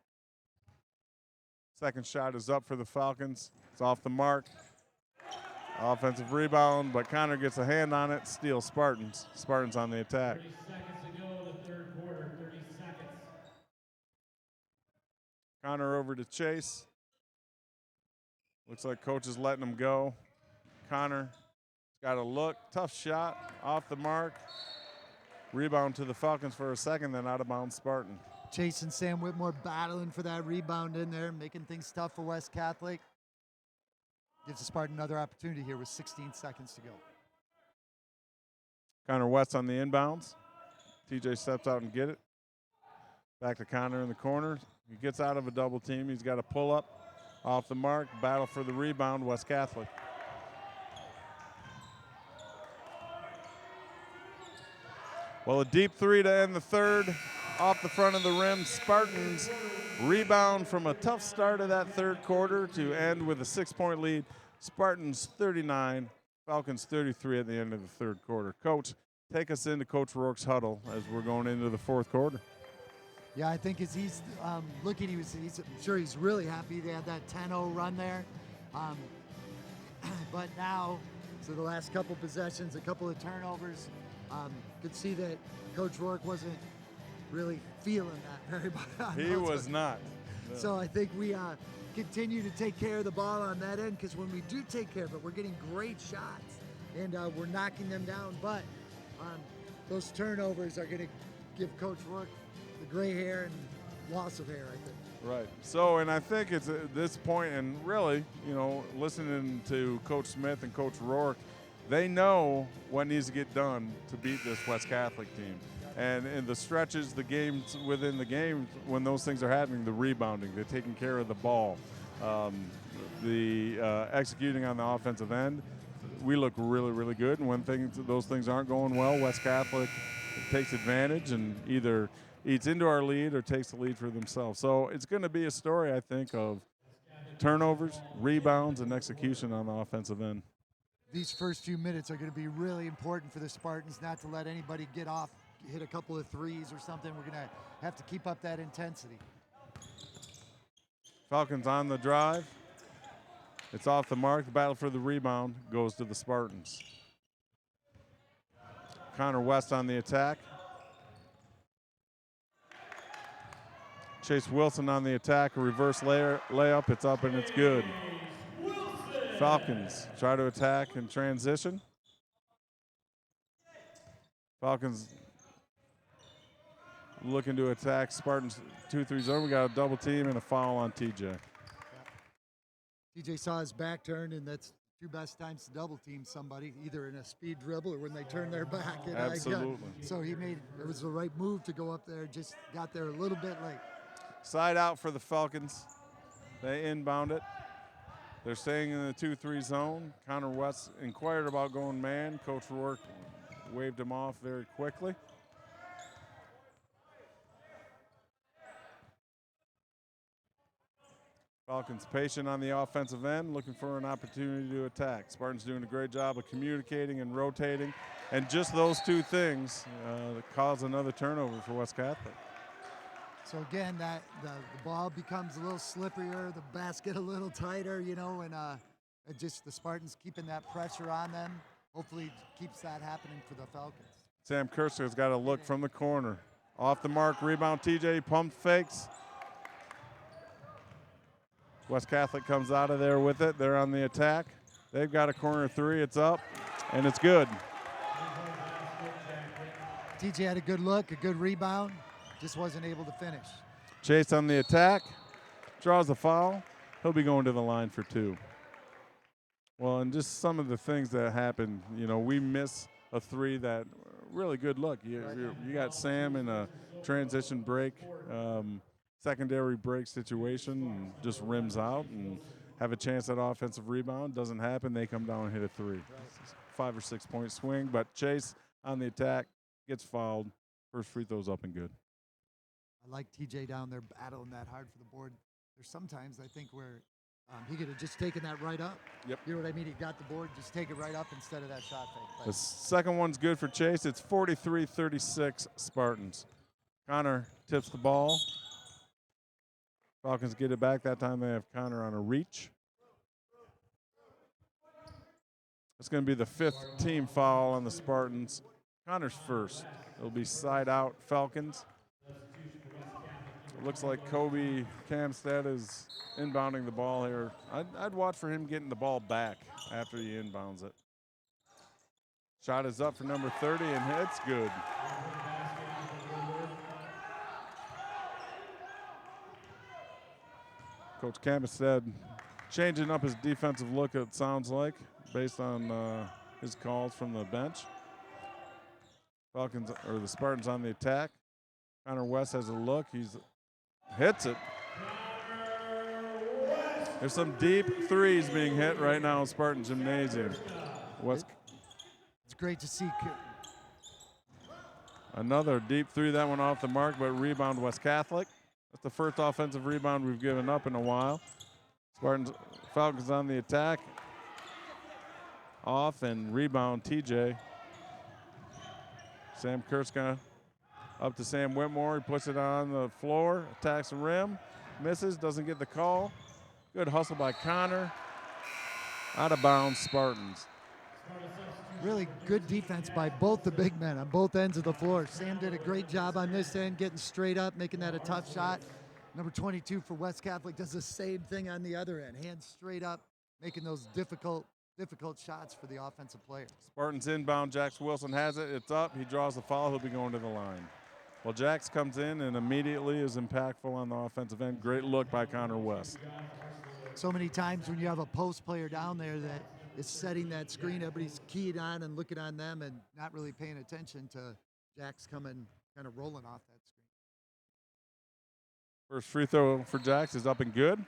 Second shot is up for the Falcons. It's off the mark. Offensive rebound, but Connor gets a hand on it. Steals Spartans. Spartans on the attack. 30 seconds to go in the third quarter. 30 seconds. Connor over to Chase. Looks like coach is letting him go. Connor got a look. Tough shot. Off the mark. Rebound to the Falcons for a second, then out of bounds Spartan. Chase and Sam Whitmore battling for that rebound in there, making things tough for West Catholic. Gives the Spartan another opportunity here with 16 seconds to go. Connor West on the inbounds. TJ steps out and get it. Back to Connor in the corner. He gets out of a double team. He's got a pull up off the mark. Battle for the rebound, West Catholic. Well, a deep 3 to end the third. Off the front of the rim, Spartans rebound from a tough start of that third quarter to end with a 6-point lead. Spartans 39, Falcons 33 at the end of the third quarter. Coach, take us into Coach Rourke's huddle as we're going into the fourth quarter. Yeah, I think as he's looking, I'm sure he's really happy they had that 10-0 run there. But now, so the last couple possessions, a couple of turnovers, could see that Coach Rourke wasn't really feeling that very much. He was not. No. So I think we continue to take care of the ball on that end, because when we do take care of it, we're getting great shots and we're knocking them down. But those turnovers are going to give Coach Rourke the gray hair and loss of hair, I think. Right. So, and I think it's at this point, and really, you know, listening to Coach Smith and Coach Rourke, they know what needs to get done to beat this West Catholic team. And in the stretches, the games within the game, when those things are happening, the rebounding, the taking care of the ball, the executing on the offensive end, we look really, really good. And when those things aren't going well, West Catholic takes advantage and either eats into our lead or takes the lead for themselves. So it's going to be a story, I think, of turnovers, rebounds, and execution on the offensive end. These first few minutes are going to be really important for the Spartans, not to let anybody get off, hit a couple of threes or something. We're going to have to keep up that intensity. Falcons on the drive. It's off the mark. The battle for the rebound goes to the Spartans. Connor West on the attack. Chase Wilson on the attack, a reverse layup. It's up and it's good. Falcons try to attack and transition. Falcons looking to attack Spartans 2-3 zone. We got a double team and a foul on TJ. TJ saw his back turned, and that's two best times to double team somebody, either in a speed dribble or when they turn their back. And absolutely. So it was the right move to go up there, just got there a little bit late. Side out for the Falcons. They inbound it. They're staying in the 2-3 zone. Connor West inquired about going man. Coach Rourke waved him off very quickly. Falcons patient on the offensive end, looking for an opportunity to attack. Spartans doing a great job of communicating and rotating. And just those two things cause another turnover for West Catholic. So again, the ball becomes a little slipperier, the basket a little tighter, you know, and just the Spartans keeping that pressure on them. Hopefully keeps that happening for the Falcons. Sam Kerster's got a look from the corner. Off the mark, rebound, TJ, pump fakes. West Catholic comes out of there with it. They're on the attack. They've got a corner three. It's up, and it's good. TJ had a good look, a good rebound. Just wasn't able to finish. Chase on the attack, draws a foul. He'll be going to the line for two. Well, and just some of the things that happened, you know, we miss a three that really good look. You got Sam in a transition break, secondary break situation, and just rims out and have a chance at offensive rebound. Doesn't happen. They come down and hit a three. 5 or 6 point swing, but Chase on the attack gets fouled. First free throw's up and good. I like TJ down there battling that hard for the board. There's sometimes I think where he could have just taken that right up. Yep. You know what I mean? He got the board, just take it right up instead of that shot fake. The second one's good for Chase. It's 43-36 Spartans. Connor tips the ball. Falcons get it back. That time they have Connor on a reach. It's going to be the 5th team foul on the Spartans. Connor's first. It'll be side out Falcons. It looks like Kobe Kamstead is inbounding the ball here. I'd watch for him getting the ball back after he inbounds it. Shot is up for number 30, and it's good. Coach Kamstead changing up his defensive look, it sounds like, based on his calls from the bench. Falcons, or the Spartans on the attack. Connor West has a look. He's hits it. There's some deep threes being hit right now in Spartan Gymnasium. It's great to see. Another deep three, that one off the mark, but rebound West Catholic. That's the first offensive rebound we've given up in a while. Falcons on the attack. Off and rebound TJ. Sam Kurska up to Sam Whitmore. He puts it on the floor, attacks the rim, misses, doesn't get the call. Good hustle by Connor. Out of bounds, Spartans. Really good defense by both the big men on both ends of the floor. Sam did a great job on this end, getting straight up, making that a tough shot. Number 22 for West Catholic does the same thing on the other end, hands straight up, making those difficult shots for the offensive player. Spartans inbound. Jax Wilson has it. It's up. He draws the foul. He'll be going to the line. Well, Jax comes in and immediately is impactful on the offensive end. Great look by Connor West. So many times when you have a post player down there that is setting that screen, everybody's keyed on and looking on them and not really paying attention to Jax coming, kind of rolling off that screen. First free throw for Jax is up and good.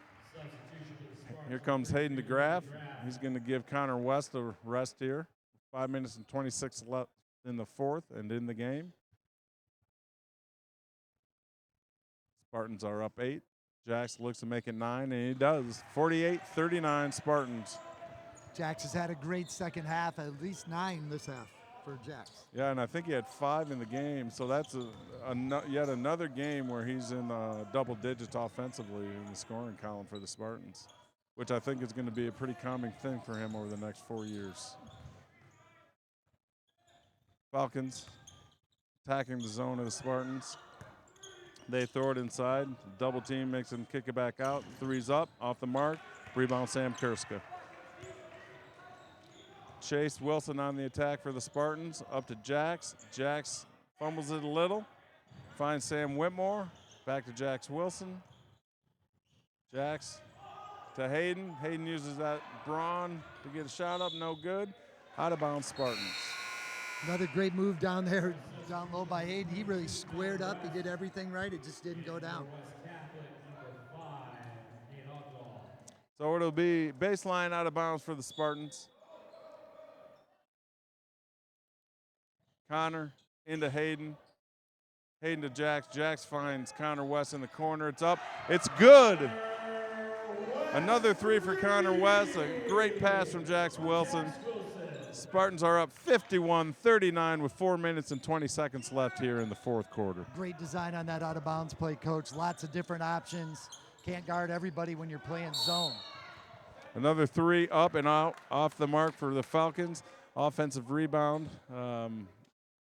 Here comes Hayden DeGraff. He's going to give Connor West a rest here. 5 minutes and 26 left in the fourth and in the game. Spartans are up 8. Jax looks to make it 9, and he does. 48-39 Spartans. Jax has had a great second half, at least 9 this half for Jax. Yeah, and I think he had 5 in the game, so that's yet another game where he's in double digits offensively in the scoring column for the Spartans, which I think is going to be a pretty calming thing for him over the next 4 years. Falcons attacking the zone of the Spartans. They throw it inside. Double team makes him kick it back out. Three's up, off the mark. Rebound Sam Kurska. Chase Wilson on the attack for the Spartans. Up to Jax. Jax fumbles it a little. Finds Sam Whitmore. Back to Jax Wilson. Jax to Hayden. Hayden uses that brawn to get a shot up. No good. Out of bounds Spartans. Another great move down there, down low by Hayden. He really squared up. He did everything right. It just didn't go down. So it'll be baseline out of bounds for the Spartans. Connor into Hayden. Hayden to Jax. Jax finds Connor West in the corner. It's up. It's good. Another 3 for Connor West. A great pass from Jax Wilson. Spartans are up 51-39 with 4 minutes and 20 seconds left here in the fourth quarter. Great design on that out-of-bounds play, Coach. Lots of different options. Can't guard everybody when you're playing zone. Another 3 up and out, off the mark for the Falcons. Offensive rebound, and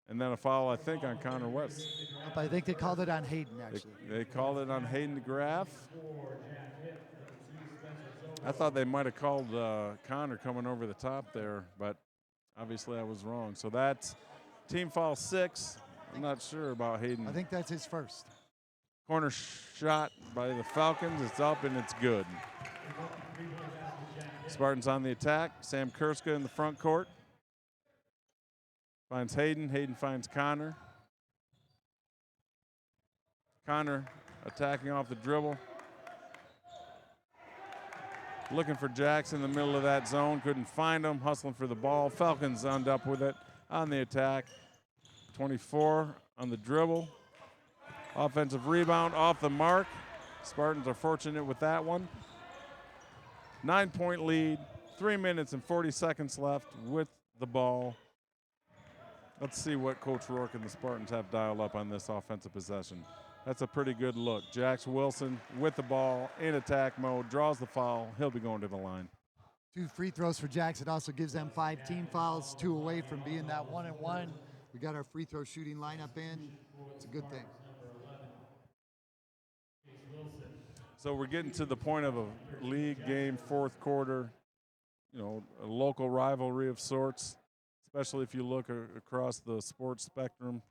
then a foul, I think, on Connor West. I think they called it on Hayden, actually. They called it on Hayden DeGraff. I thought they might have called Connor coming over the top there, but obviously I was wrong. So that's team foul 6. I'm not sure about Hayden. I think that's his first. Corner shot by the Falcons. It's up and it's good. Spartans on the attack. Sam Kurska in the front court. Finds Hayden. Hayden finds Connor. Connor attacking off the dribble. Looking for Jax in the middle of that zone. Couldn't find him. Hustling for the ball. Falcons end up with it on the attack. 24 on the dribble. Offensive rebound off the mark. Spartans are fortunate with that one. 9-point lead. 3 minutes and 40 seconds left with the ball. Let's see what Coach Rourke and the Spartans have dialed up on this offensive possession. That's a pretty good look. Jax Wilson with the ball in attack mode, draws the foul. He'll be going to the line. 2 free throws for Jax. It also gives them 5 team fouls, 2 away from being that 1-and-1. We got our free throw shooting lineup in. It's a good thing. So we're getting to the point of a league game, fourth quarter, a local rivalry of sorts, especially if you look across the sports spectrum.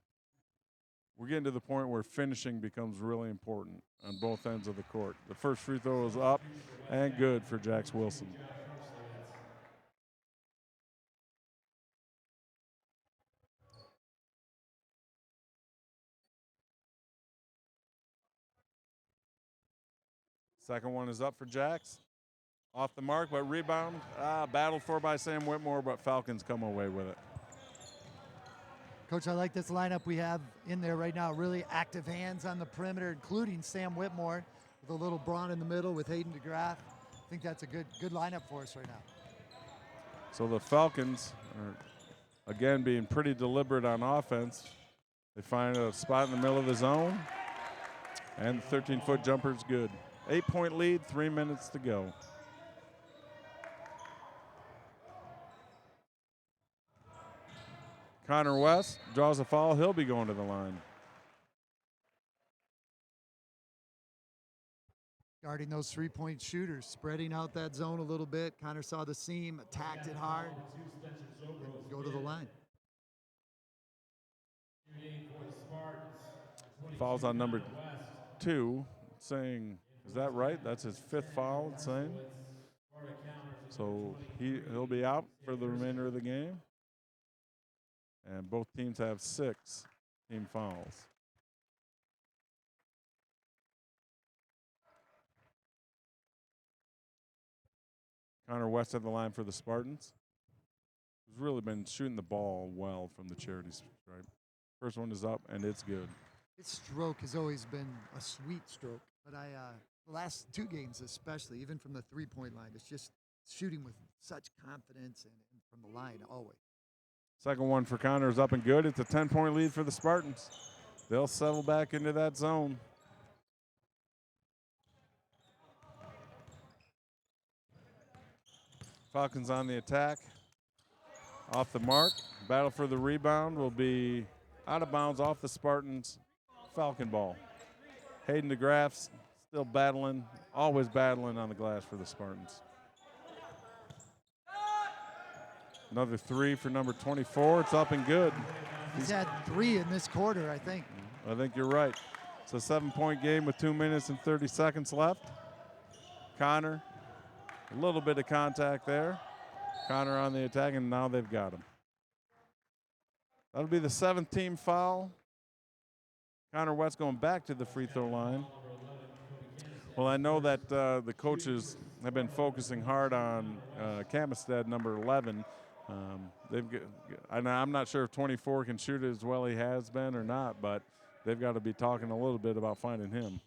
We're getting to the point where finishing becomes really important on both ends of the court. The first free throw is up and good for Jax Wilson. Second one is up for Jax. Off the mark, but rebound. Battled for by Sam Whitmore, but Falcons come away with it. Coach, I like this lineup we have in there right now. Really active hands on the perimeter, including Sam Whitmore with a little brawn in the middle with Hayden DeGraff. I think that's a good lineup for us right now. So the Falcons are, again, being pretty deliberate on offense. They find a spot in the middle of the zone, and the 13-foot jumper is good. 8-point lead, 3 minutes to go. Connor West draws a foul. He'll be going to the line. Guarding those three-point shooters, spreading out that zone a little bit. Connor saw the seam, attacked it hard, and go to the line. Fouls on number 2, saying, is that right? That's his 5th foul, it's saying. So he'll be out for the remainder of the game. And both teams have 6 team fouls. Connor West at the line for the Spartans. He's really been shooting the ball well from the charity stripe. First one is up, and it's good. His stroke has always been a sweet stroke, but the last 2 games especially, even from the three-point line, it's just shooting with such confidence and from the line always. Second one for Connor is up and good. It's a 10-point lead for the Spartans. They'll settle back into that zone. Falcons on the attack. Off the mark. Battle for the rebound will be out of bounds off the Spartans' Falcon ball. Hayden DeGraff's still battling, always battling on the glass for the Spartans. Another 3 for number 24. It's up and good. He's had 3 in this quarter, I think. I think you're right. It's a 7-point game with 2 minutes and 30 seconds left. Connor, a little bit of contact there. Connor on the attack, and now they've got him. That'll be the 7th team foul. Connor West going back to the free throw line. Well, I know that the coaches have been focusing hard on Camistad, number 11. I'm not sure if 24 can shoot as well he has been or not, but they've got to be talking a little bit about finding him.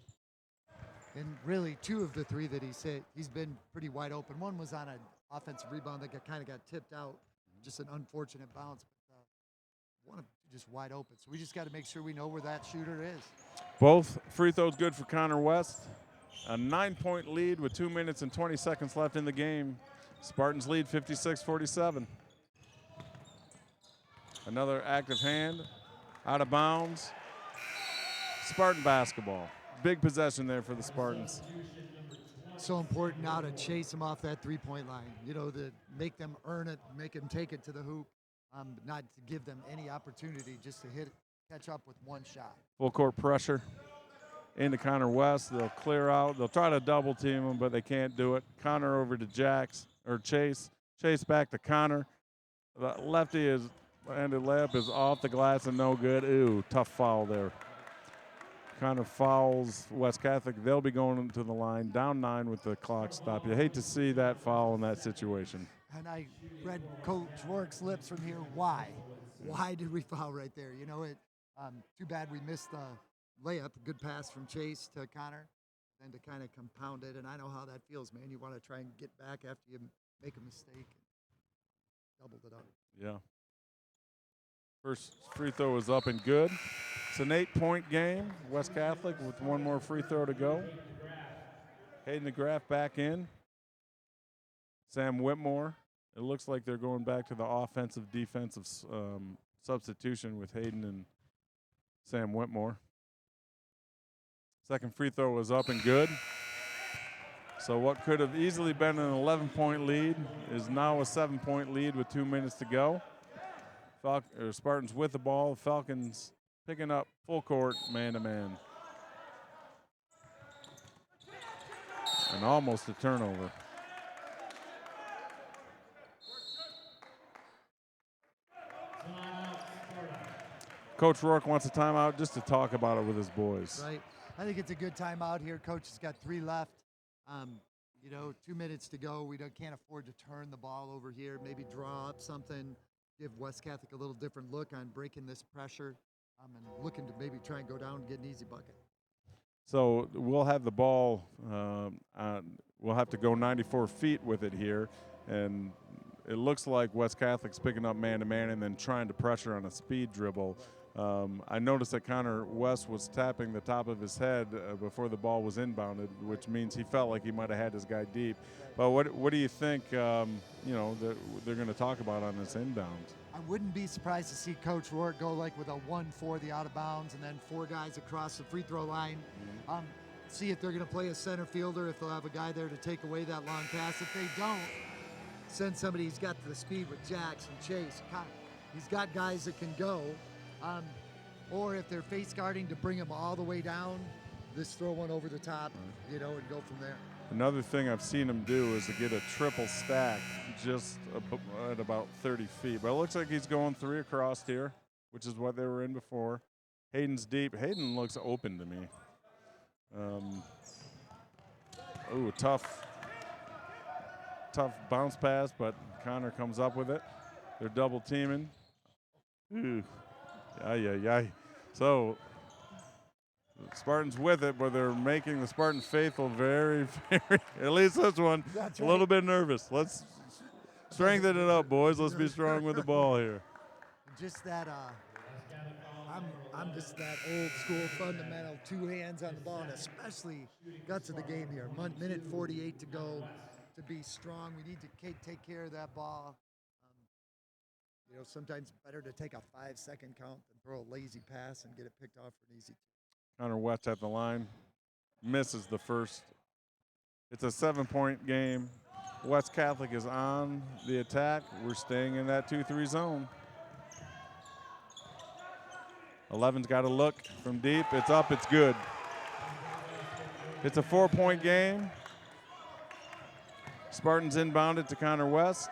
And really, 2 of the 3 that he's hit, he's been pretty wide open. One was on an offensive rebound that kind of got tipped out, just an unfortunate bounce. But one of just wide open. So we just got to make sure we know where that shooter is. Both free throws good for Connor West. A 9-point lead with 2 minutes and 20 seconds left in the game. Spartans lead 56-47. Another active hand, out of bounds. Spartan basketball. Big possession there for the Spartans. So important now to chase them off that three-point line. You know, to make them earn it, make them take it to the hoop, not to give them any opportunity just to hit it, catch up with one shot. Full court pressure into Connor West. They'll clear out. They'll try to double team him, but they can't do it. Connor over to Chase. Chase back to Connor. The lefty-handed layup is off the glass and no good. Ooh, tough foul there. Connor fouls West Catholic. They'll be going to the line, down 9 with the clock stop. You hate to see that foul in that situation. And I read Coach Rourke's lips from here. Why? Why did we foul right there? You know, too bad we missed the layup. Good pass from Chase to Connor, and to kind of compound it. And I know how that feels, man. You want to try and get back after you make a mistake. Doubled it up. Yeah. First free throw is up and good. It's an 8-point game. West Catholic with 1 more free throw to go. Hayden DeGraff back in. Sam Whitmore. It looks like they're going back to the offensive-defensive substitution with Hayden and Sam Whitmore. Second free throw was up and good. So what could have easily been an 11-point lead is now a 7-point lead with 2 minutes to go. Spartans with the ball. Falcons picking up full court, man-to-man. And almost a turnover. Coach Rourke wants a timeout just to talk about it with his boys. Right. I think it's a good timeout here. Coach has got 3 left. 2 minutes to go. We can't afford to turn the ball over here. Maybe draw up something. Give West Catholic a little different look on breaking this pressure, and looking to maybe try and go down and get an easy bucket. So we'll have the ball. We'll have to go 94 feet with it here, and it looks like West Catholic's picking up man-to-man and then trying to pressure on a speed dribble I noticed that Connor West was tapping the top of his head before the ball was inbounded, which means he felt like he might have had his guy deep. But what do you think, they're going to talk about on this inbound? I wouldn't be surprised to see Coach Rourke go like with a 1-4 the out of bounds and then 4 guys across the free throw line. See if they're going to play a center fielder, if they'll have a guy there to take away that long pass. If they don't, send somebody who's got the speed with Jackson, Chase. He's got guys that can go. Or if they're face guarding, to bring them all the way down, just throw one over the top, and go from there. Another thing I've seen him do is to get a triple stack just at about 30 feet. But it looks like he's going 3 across here, which is what they were in before. Hayden's deep. Hayden looks open to me. Tough bounce pass, but Connor comes up with it. They're double teaming. Ooh. So Spartans with it, but they're making the Spartan faithful very, very, at least this one, a little bit nervous. Let's strengthen it up, boys. Let's be strong with the ball here. Just that, I'm just that old school fundamental, 2 hands on the ball, and especially guts of the game here. Minute 48 to go. To be strong, we need to take care of that ball. Sometimes better to take a 5-second count than throw a lazy pass and get it picked off for an easy. Connor West at the line, misses the first. It's a 7-point game. West Catholic is on the attack. We're staying in that 2-3 zone. 11's got a look from deep. It's up, it's good. It's a 4-point game. Spartans inbounded to Connor West.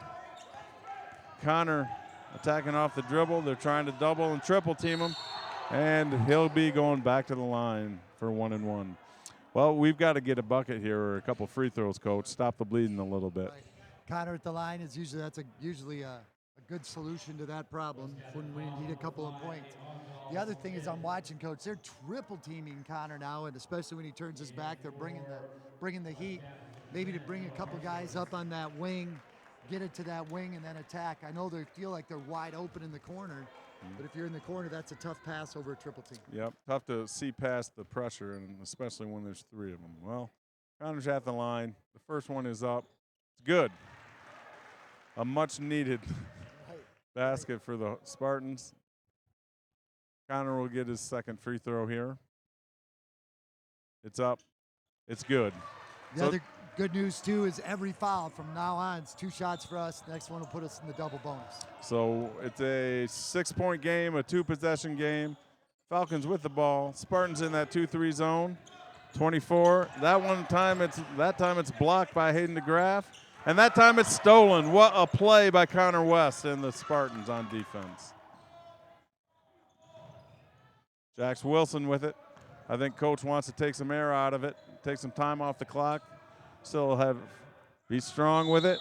Connor attacking off the dribble. They're trying to double and triple team him. And he'll be going back to the line for 1-1. Well, we've got to get a bucket here or a couple free throws, Coach. Stop the bleeding a little bit. Right. Connor at the line is usually a good solution to that problem when we need a couple of points. The other thing is I'm watching, Coach. They're triple teaming Connor now, and especially when he turns his back, they're bringing the heat. Maybe to bring a couple guys up on that wing, get it to that wing, and then attack. I know they feel like they're wide open in the corner, but if you're in the corner, that's a tough pass over a triple team. Yep, tough to see past the pressure, and especially when there's 3 of them. Well, Connor's at the line. The first one is up. It's good. A much-needed basket for the Spartans. Connor will get his second free throw here. It's up. It's good. The other good news, too, is every foul from now on, it's 2 shots for us. The next one will put us in the double bonus. So it's a 6-point game, a 2-possession game. Falcons with the ball. Spartans in that 2-3 zone. 24. That time it's blocked by Hayden DeGraff. And that time it's stolen. What a play by Connor West and the Spartans on defense. Jax Wilson with it. I think Coach wants to take some air out of it, take some time off the clock. Be strong with it.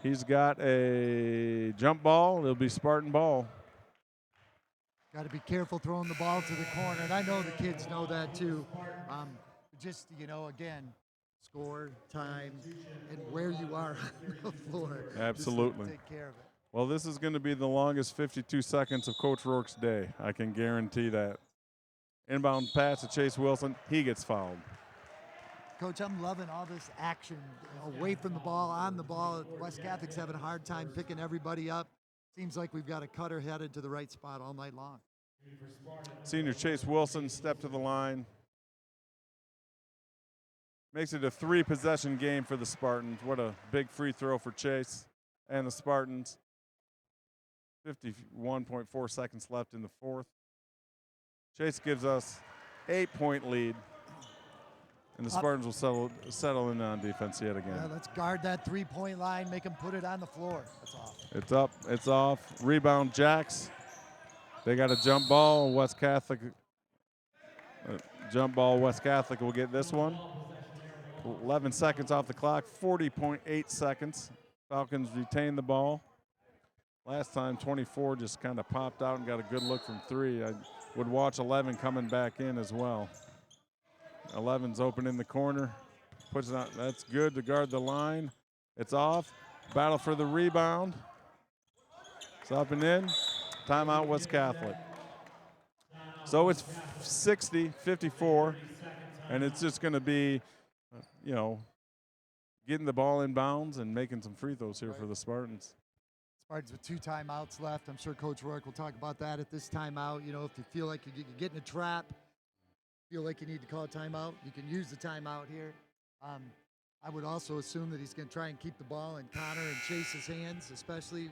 He's got a jump ball. It'll be Spartan ball. Got to be careful throwing the ball to the corner, and I know the kids know that too. Again, score, time, and where you are on the floor. Absolutely. Just take care of it. Well, this is going to be the longest 52 seconds of Coach Rourke's day. I can guarantee that. Inbound pass to Chase Wilson. He gets fouled. Coach, I'm loving all this action away from the ball, on the ball. West Catholic's having a hard time picking everybody up. Seems like we've got a cutter headed to the right spot all night long. Senior Chase Wilson step to the line. Makes it a 3-possession game for the Spartans. What a big free throw for Chase and the Spartans. 51.4 seconds left in the fourth. Chase gives us 8-point lead. And the Spartans will settle in on defense yet again. Yeah, let's guard that 3-point line, make them put it on the floor. That's off. It's up, it's off. Rebound, Jax. They got a jump ball. West Catholic West Catholic will get this one. 11 seconds off the clock, 40.8 seconds. Falcons retain the ball. Last time, 24 just kind of popped out and got a good look from 3. I would watch 11 coming back in as well. 11's open in the corner. Puts it out. That's good to guard the line. It's off. Battle for the rebound. It's up and in. Timeout, West Catholic. So it's 60-54, and it's just going to be, getting the ball in bounds and making some free throws here for the Spartans. Spartans with 2 timeouts left. I'm sure Coach Rourke will talk about that at this timeout. You know, if you feel like you get in a trap, feel like you need to call a timeout, you can use the timeout here. I would also assume that he's going to try and keep the ball in Connor and Chase's hands, especially.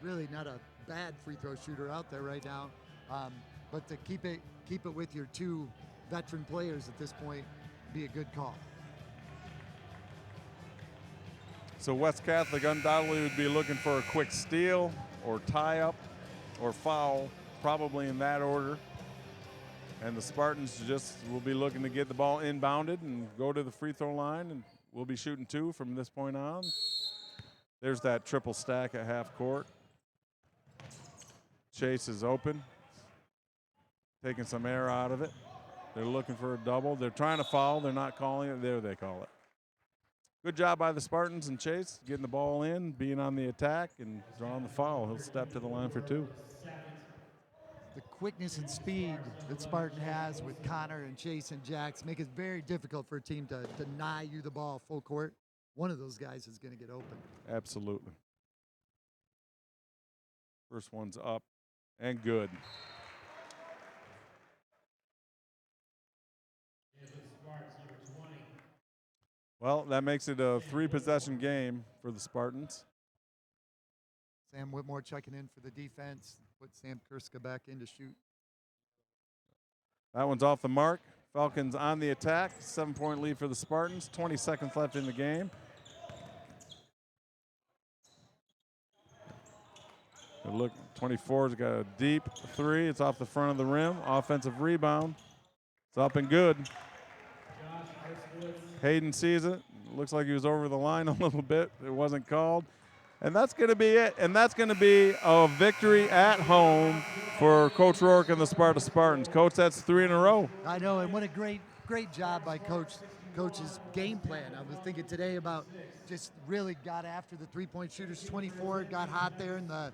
Really not a bad free throw shooter out there right now. But to keep it with your 2 veteran players at this point be a good call. So West Catholic undoubtedly would be looking for a quick steal or tie up or foul, probably in that order. And the Spartans just will be looking to get the ball inbounded and go to the free throw line, and we'll be shooting 2 from this point on. There's that triple stack at half court. Chase is open, taking some air out of it. They're looking for a double. They're trying to foul. They're not calling it. There they call it. Good job by the Spartans and Chase getting the ball in, being on the attack, and drawing the foul. He'll step to the line for 2. The quickness and speed that Spartan has with Connor and Chase and Jax make it very difficult for a team to deny you the ball full court. One of those guys is going to get open. Absolutely. First one's up and good. Well, that makes it a 3-possession game for the Spartans. Sam Whitmore checking in for the defense. Put Sam Kurska back in to shoot. That one's off the mark. Falcons on the attack. 7-point lead for the Spartans. 20 seconds left in the game. Good look, 24's got a deep 3. It's off the front of the rim. Offensive rebound. It's up and good. Hayden sees it. Looks like he was over the line a little bit. It wasn't called. And that's going to be it. And that's going to be a victory at home for Coach Rourke and the Sparta Spartans. Coach, that's 3 in a row. I know, and what a great job by Coach's game plan. I was thinking today about just really got after the three-point shooters. 24 got hot there in the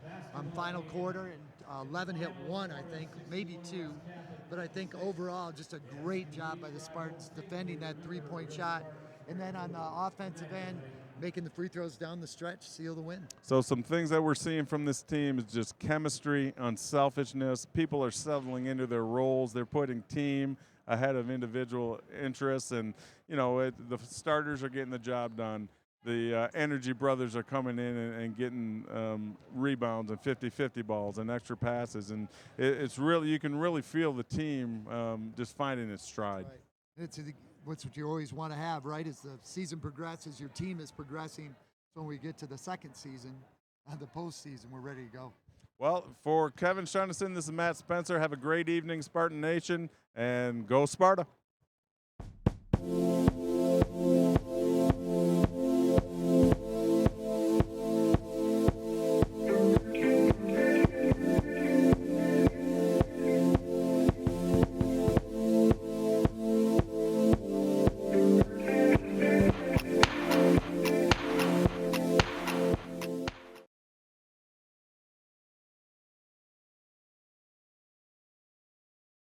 final quarter, and 11 hit 1, I think, maybe 2. But I think overall, just a great job by the Spartans defending that three-point shot. And then on the offensive end, making the free throws down the stretch, seal the win. So some things that we're seeing from this team is just chemistry, unselfishness. People are settling into their roles. They're putting team ahead of individual interests. And, the starters are getting the job done. The Energy brothers are coming in and getting rebounds and 50-50 balls and extra passes. And it's really, you can really feel the team just finding its stride. Right. It's what you always want to have, right? As the season progresses, your team is progressing. So when we get to the second season, the postseason, we're ready to go. Well, for Kevin Shunison, this is Matt Spencer. Have a great evening, Spartan Nation, and go Sparta.